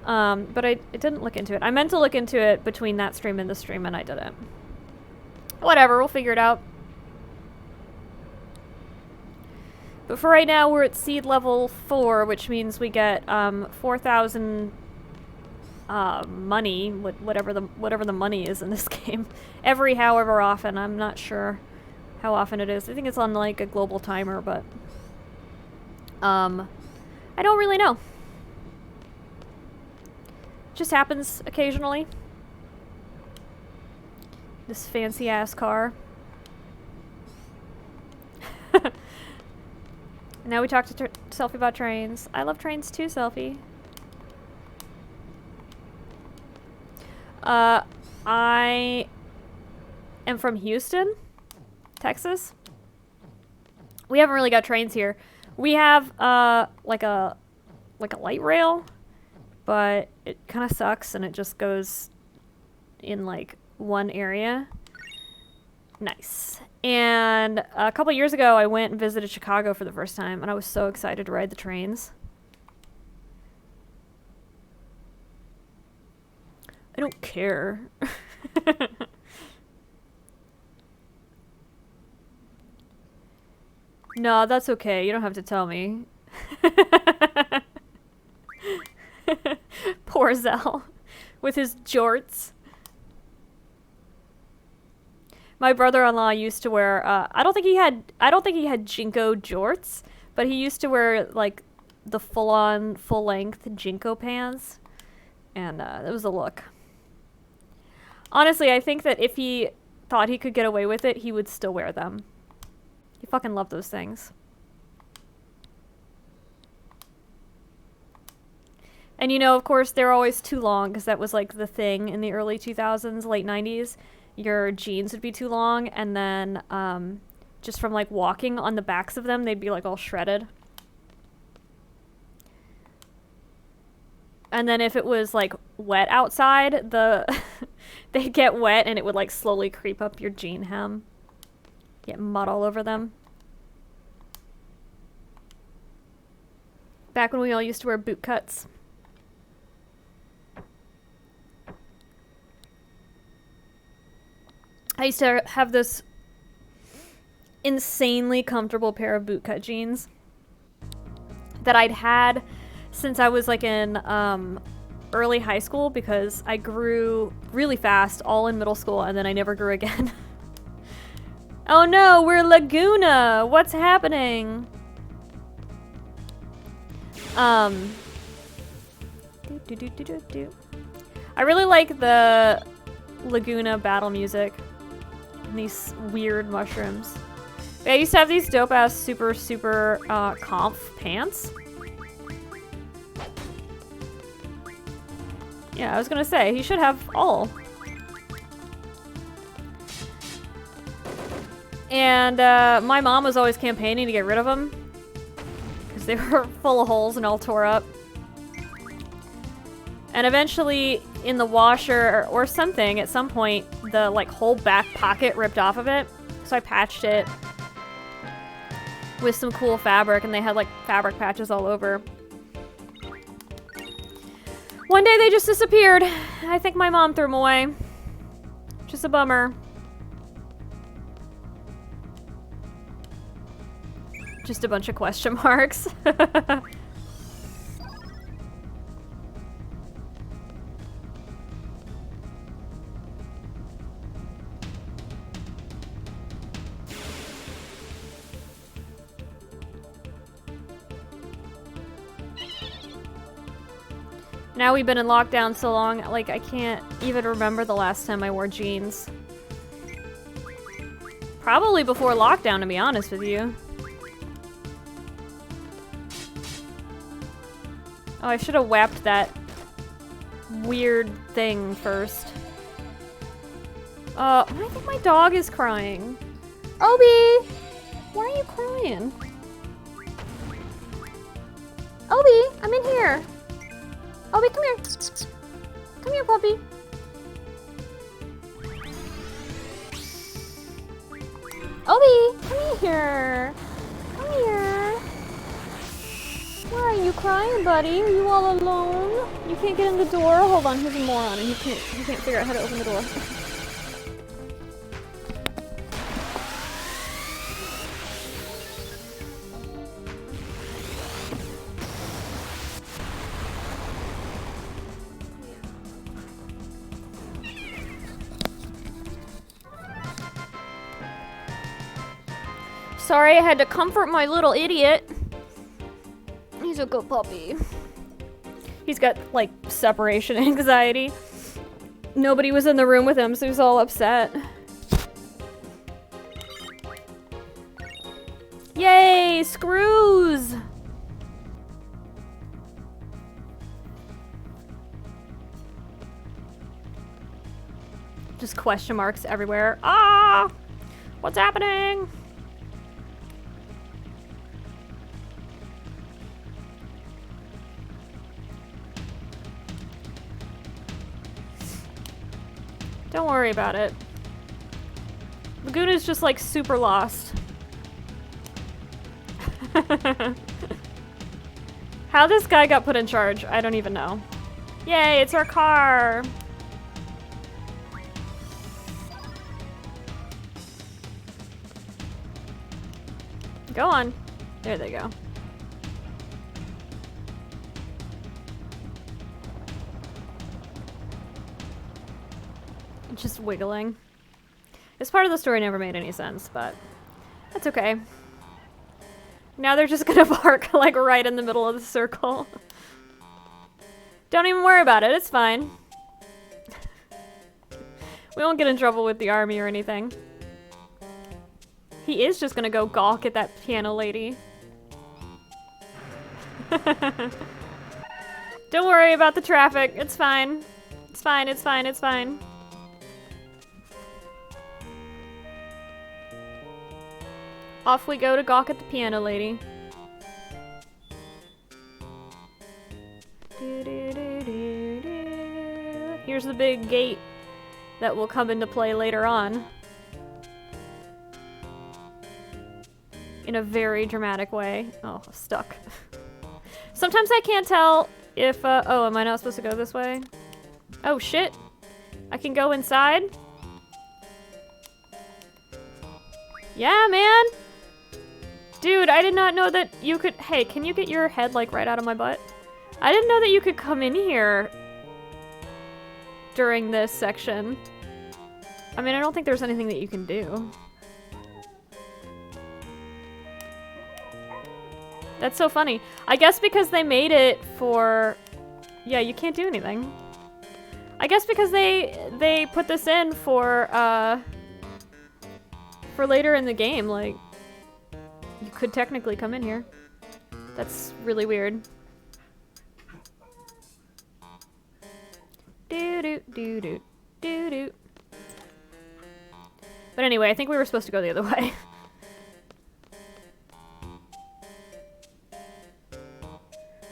But I didn't look into it. I meant to look into it between that stream and this stream, and I didn't. Whatever, we'll figure it out. But for right now, we're at seed level 4, which means we get 4,000 money, whatever the money is in this game, every however often. I'm not sure how often it is. I think it's on like a global timer, but I don't really know. Just happens occasionally. This fancy ass car. Now we talk to Selfie about trains. I love trains too, Selfie. I am from Houston, Texas. We haven't really got trains here. We have like a light rail, but it kind of sucks and it just goes in like one area. Nice. And a couple years ago, I went and visited Chicago for the first time, and I was so excited to ride the trains. I don't care. No, that's okay. You don't have to tell me. Poor Zell with his jorts. My brother-in-law used to wear I don't think he had Jinko jorts, but he used to wear like the full-on full-length Jinko pants, and it was a look. Honestly, I think that if he thought he could get away with it, he would still wear them. He fucking loved those things. And you know, of course, they're always too long, because that was like the thing in the early 2000s, late 90s. Your jeans would be too long, and then just from like walking on the backs of them, they'd be like all shredded. And then if it was like wet outside, they'd get wet and it would like slowly creep up your jean hem. Get mud all over them. Back when we all used to wear boot cuts. I used to have this insanely comfortable pair of bootcut jeans that I'd had since I was like in early high school, because I grew really fast all in middle school and then I never grew again. Oh no, we're Laguna! What's happening? I really like the Laguna battle music. And these weird mushrooms. I used to have these dope-ass super conf pants. Yeah, I was gonna say, he should have all. And my mom was always campaigning to get rid of them. Because they were full of holes and all tore up. And eventually, in the washer or something, at some point, the like whole back pocket ripped off of it. So I patched it with some cool fabric, and they had like fabric patches all over. One day they just disappeared. I think my mom threw them away. Just a bummer. Just a bunch of question marks. Now we've been in lockdown so long, like, I can't even remember the last time I wore jeans. Probably before lockdown, to be honest with you. Oh, I should have whapped that weird thing first. I think my dog is crying. Obi! Why are you crying? Obi, I'm in here. Obi, come here. Come here, puppy. Obi, come here. Come here. Why are you crying, buddy? Are you all alone? You can't get in the door? Hold on, he's a moron and he can't figure out how to open the door. Sorry, I had to comfort my little idiot. He's a good puppy. He's got, like, separation anxiety. Nobody was in the room with him, so he was all upset. Yay! Screws! Just question marks everywhere. Ah! What's happening? Don't worry about it. Laguna's just like super lost. How this guy got put in charge, I don't even know. Yay, it's our car! Go on. There they go. Just wiggling. This part of the story never made any sense, but that's okay. Now they're just gonna park like right in the middle of the circle. Don't even worry about it, it's fine. We won't get in trouble with the army or anything. He is just gonna go gawk at that piano lady. Don't worry about the traffic, it's fine. It's fine, it's fine, it's fine. Off we go to gawk at the piano lady. Here's the big gate that will come into play later on. In a very dramatic way. Oh, stuck. Sometimes I can't tell if, oh, am I not supposed to go this way? Oh, shit. I can go inside? Yeah, man! Dude, I did not know that you could- Hey, can you get your head, like, right out of my butt? I didn't know that you could come in here during this section. I mean, I don't think there's anything that you can do. That's so funny. I guess because they made it for... Yeah, you can't do anything. I guess because they put this in for later in the game, like... you could technically come in here. That's really weird. Doo-doo-doo-doo. Doo-doo. But anyway, I think we were supposed to go the other way.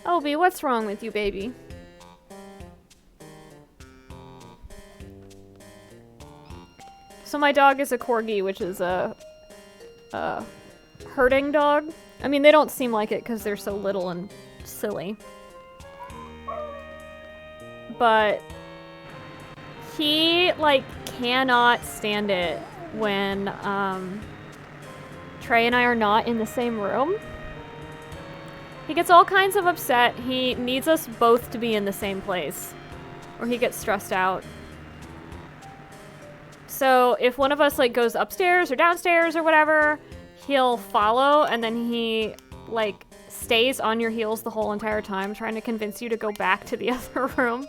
Obi, what's wrong with you, baby? So my dog is a corgi, which is a herding dog. I mean, they don't seem like it because they're so little and silly. But he, like, cannot stand it when Trey and I are not in the same room. He gets all kinds of upset. He needs us both to be in the same place, or he gets stressed out. So if one of us, like, goes upstairs or downstairs or whatever, he'll follow, and then he, like, stays on your heels the whole entire time, trying to convince you to go back to the other room.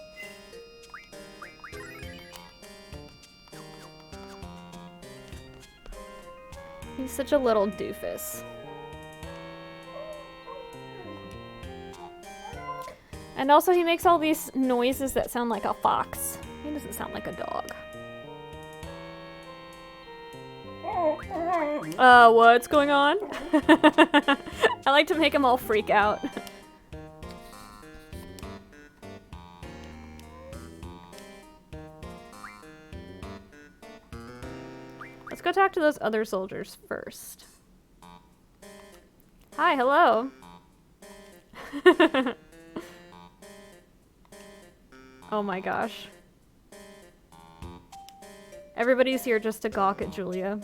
He's such a little doofus. And also he makes all these noises that sound like a fox. He doesn't sound like a dog. What's going on? I like to make him all freak out. Let's go talk to those other soldiers first. Hi, hello. Oh my gosh. Everybody's here just to gawk at Julia.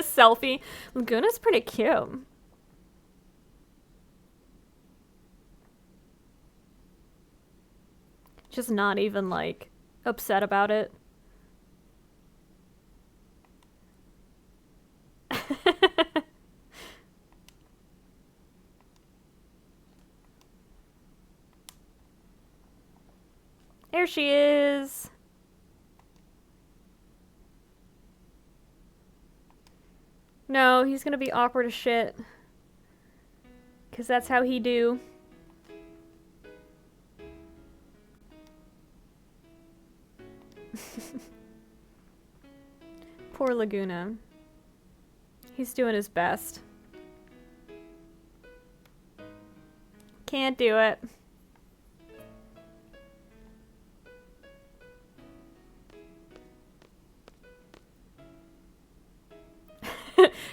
Selfie. Laguna's pretty cute. Just not even, like, upset about it. There she is. No, he's gonna be awkward as shit. 'Cause that's how he do. Poor Laguna. He's doing his best. Can't do it.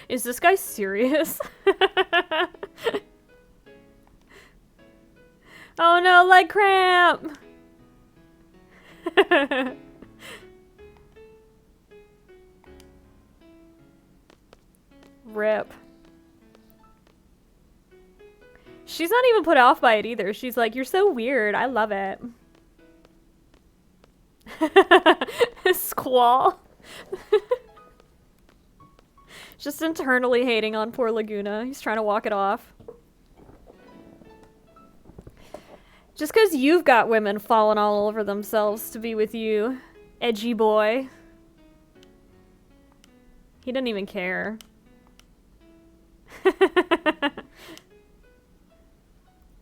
Is this guy serious? Oh no, leg cramp! Rip. She's not even put off by it either. She's like, you're so weird. I love it. Squall. Just internally hating on poor Laguna. He's trying to walk it off. Just because you've got women falling all over themselves to be with you, edgy boy. He didn't even care.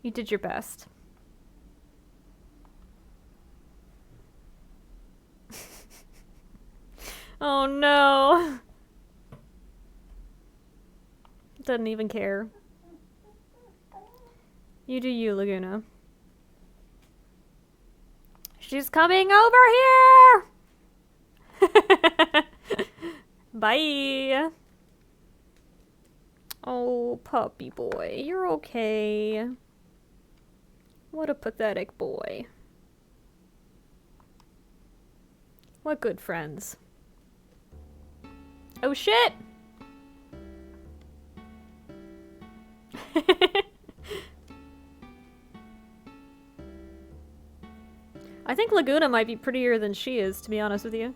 You did your best. Oh no. Doesn't even care. You do you, Laguna. She's coming over here! Bye! Oh, puppy boy, you're okay. What a pathetic boy. What good friends. Oh shit! I think Laguna might be prettier than she is, to be honest with you.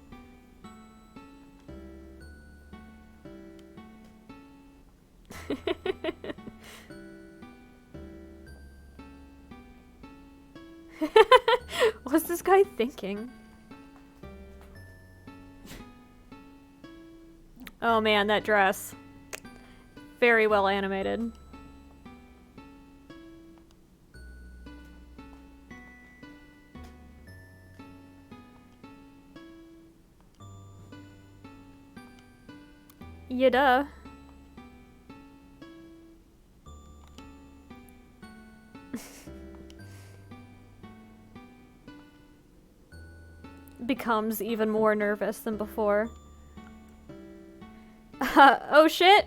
I thinking? Oh man, that dress. Very well animated. Yeah, duh. Becomes even more nervous than before. Oh shit!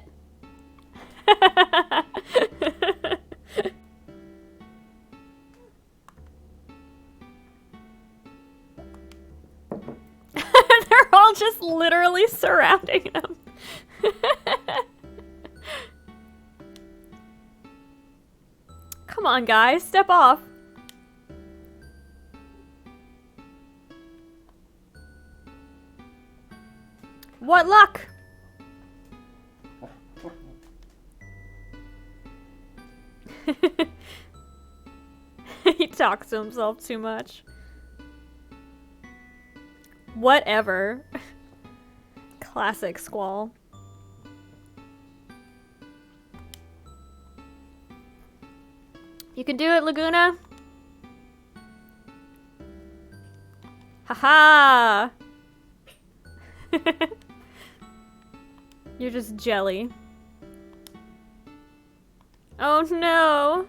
They're all just literally surrounding him. Come on, guys, step off. What luck? He talks to himself too much. Whatever. Classic Squall. You can do it, Laguna. Haha! You're just jelly. Oh no!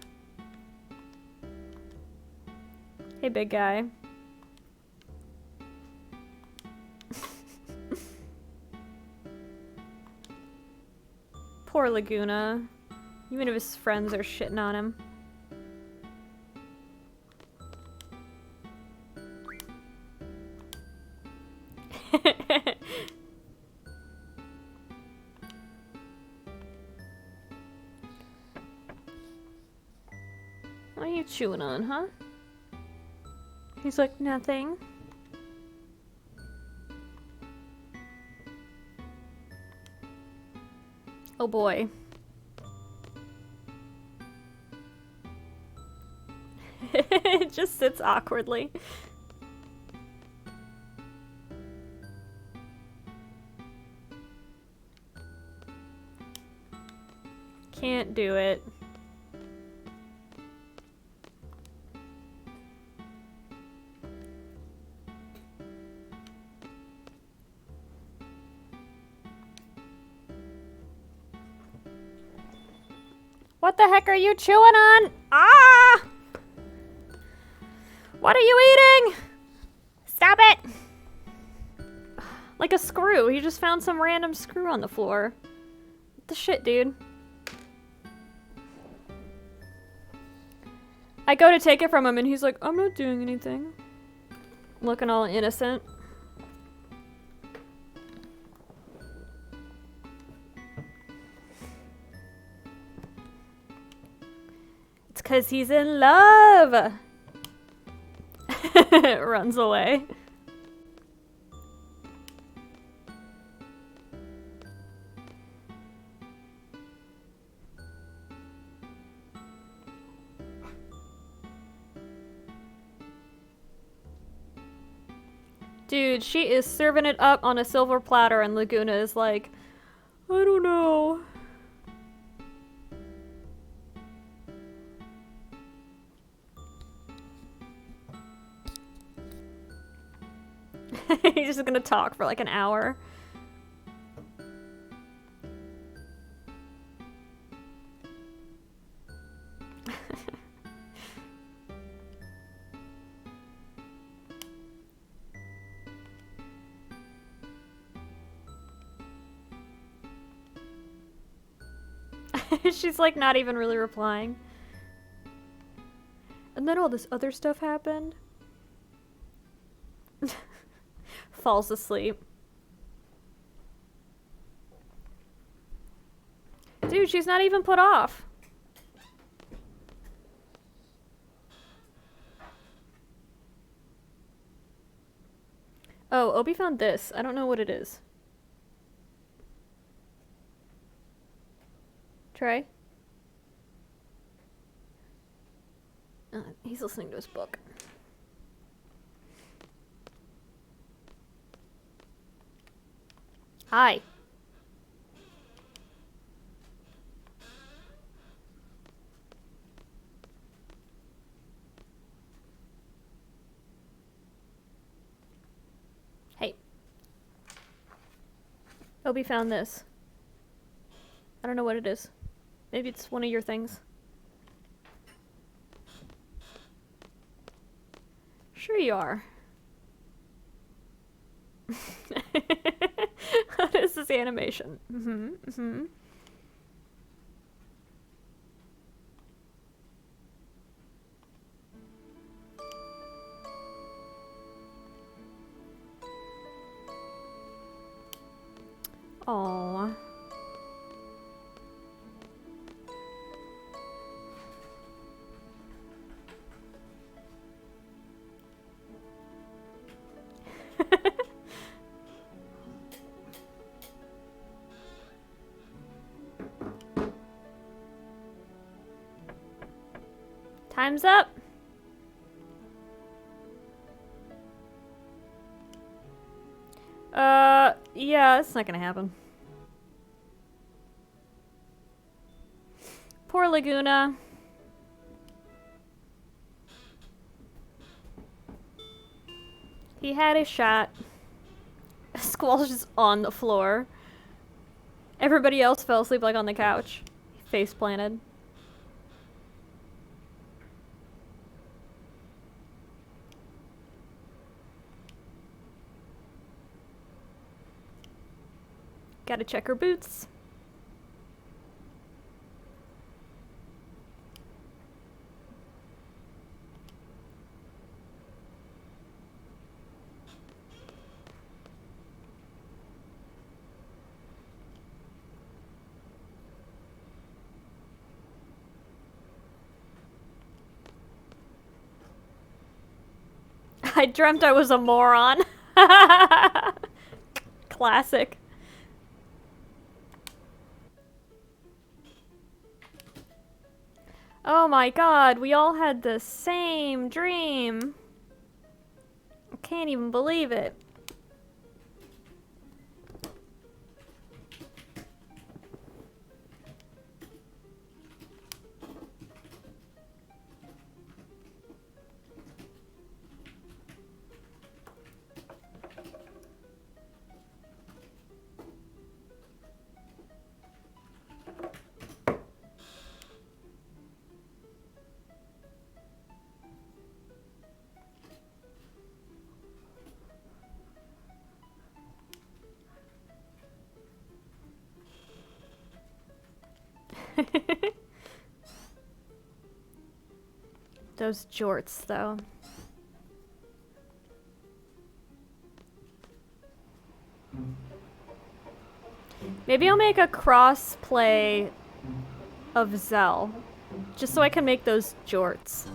Hey, big guy. Poor Laguna. Even if his friends are shitting on him. What are you chewing on, huh? He's like, nothing. Oh boy. It just sits awkwardly. Can't do it. What the heck are you chewing on? Ah! What are you eating? Stop it! Like a screw. He just found some random screw on the floor. What the shit, dude? I go to take it from him and he's like, I'm not doing anything. Looking all innocent. It's 'cause he's in love! Runs away. Dude, she is serving it up on a silver platter and Laguna is like, I don't know. He's just gonna talk for like an hour. She's like not even really replying. And then all this other stuff happened. Falls asleep. Dude, she's not even put off. Oh, Obi found this. I don't know what it is. Trey? He's listening to his book. Hi. Hey. Obi found this. I don't know what it is. Maybe it's one of your things. Sure you are. What is this animation? Aww. Time's up. Yeah, it's not gonna happen. Poor Laguna. He had his shot. Squall's just on the floor. Everybody else fell asleep like on the couch. Face planted. Gotta check her boots. I dreamt I was a moron. Classic. Oh my god, we all had the same dream. I can't even believe it. Those jorts, though. Maybe I'll make a cross play of Zell, just so I can make those jorts.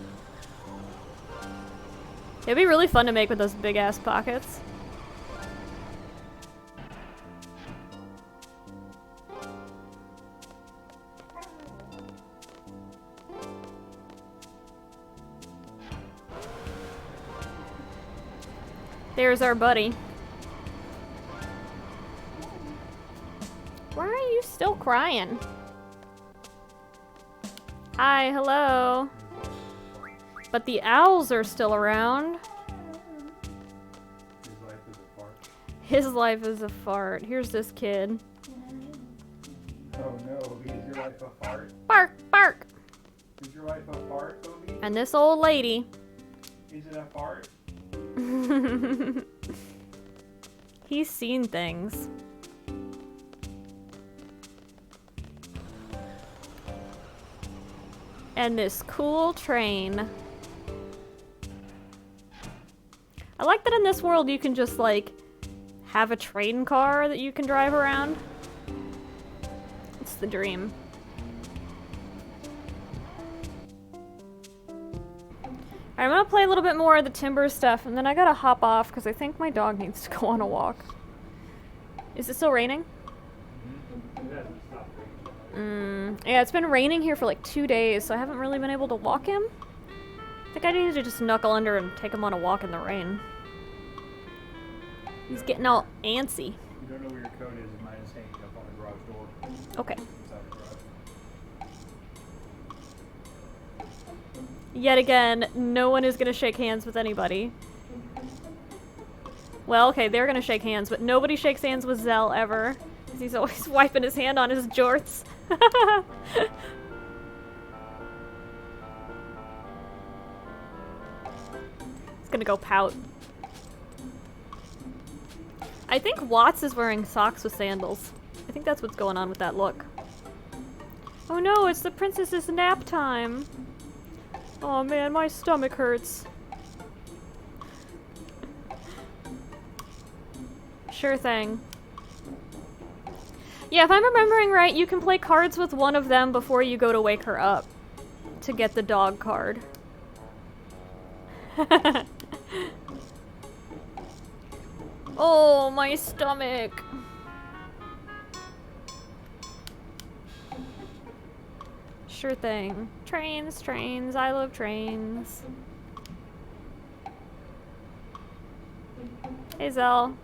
It'd be really fun to make with those big ass pockets. There's our buddy. Why are you still crying? Hi, hello. But the owls are still around. His life is a fart. Here's this kid. Oh no, Obi, is your life a fart? Bark, bark. Is your life a fart, Obi? And this old lady. Is it a fart? He's seen things. And this cool train. I like that in this world you can just, like, have a train car that you can drive around. It's the dream. I'm gonna play a little bit more of the timber stuff, and then I gotta hop off because I think my dog needs to go on a walk. Is it still raining? Yeah, it's been raining here for like 2 days, so I haven't really been able to walk him. I think I need to just knuckle under and take him on a walk in the rain. He's getting all antsy. you don't know where your code is, mine is hanging up on the garage door. Okay. Inside the garage. Yet again, no one is gonna shake hands with anybody. Well, okay, they're gonna shake hands, but nobody shakes hands with Zell ever. 'Cause he's always wiping his hand on his jorts. He's gonna go pout. I think Watts is wearing socks with sandals. I think that's what's going on with that look. Oh no, it's the princess's nap time. Oh man, my stomach hurts. Sure thing. Yeah, if I'm remembering right, you can play cards with one of them before you go to wake her up to get the dog card. Oh, my stomach. Sure thing. Trains, trains, I love trains. Hey, Zell.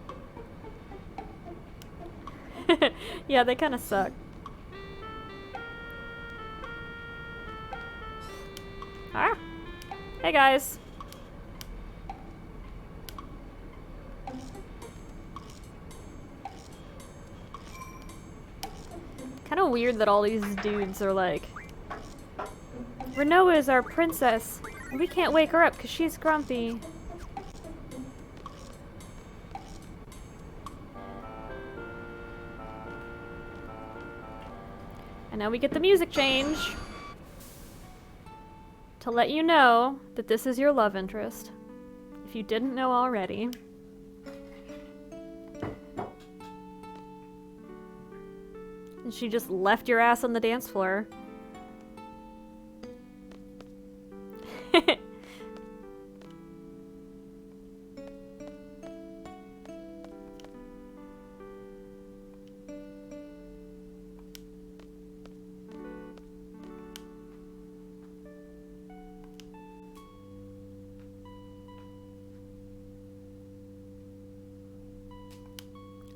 Yeah, they kind of suck. Ah. Hey, guys. Kind of weird that all these dudes are like, Renoa is our princess. We can't wake her up because she's grumpy. And now we get the music change to let you know that this is your love interest, if you didn't know already. And she just left your ass on the dance floor.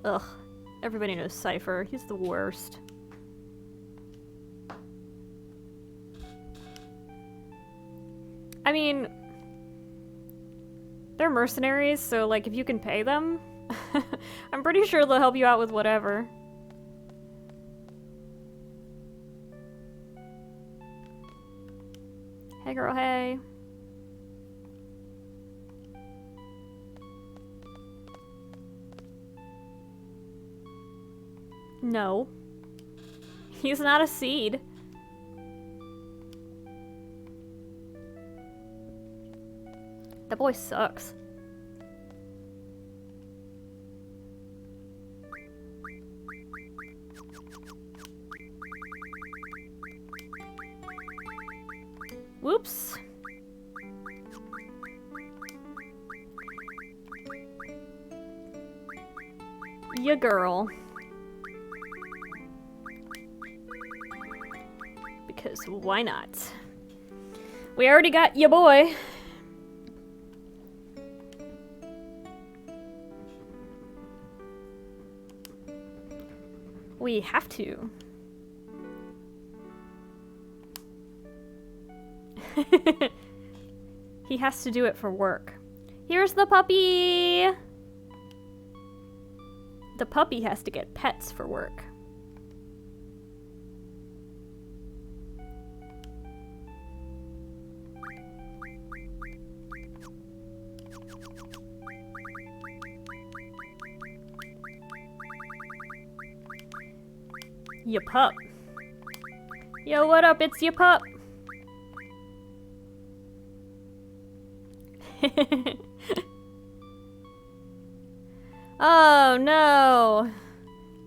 Ugh. Everybody knows Cypher. He's the worst. I mean, they're mercenaries, so like if you can pay them, I'm pretty sure they'll help you out with whatever. Hey girl, hey. No. He's not a seed. That boy sucks. Whoops. Ya girl. Because why not? We already got ya boy. We have to. He has to do it for work. Here's the puppy! The puppy has to get pets for work. Ya pup. Yo, what up? It's ya pup. Oh no.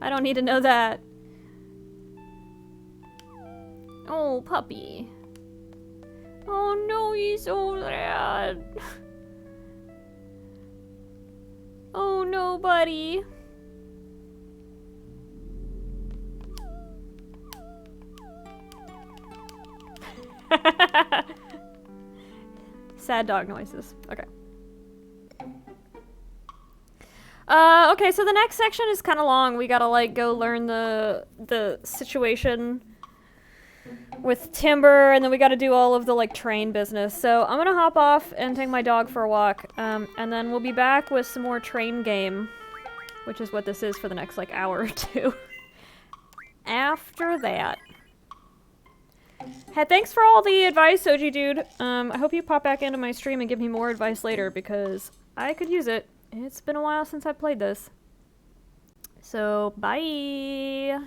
I don't need to know that. Oh, puppy. Oh no, he's so sad. Oh no, buddy. Sad dog noises. Okay. Okay, so the next section is kind of long. We gotta, like, go learn the situation with Timber, and then we gotta do all of the, like, train business. So I'm gonna hop off and take my dog for a walk, and then we'll be back with some more train game, which is what this is for the next, like, hour or two. After that. Hey, thanks for all the advice, OG dude. I hope you pop back into my stream and give me more advice later, because I could use it. It's been a while since I played this. So, bye!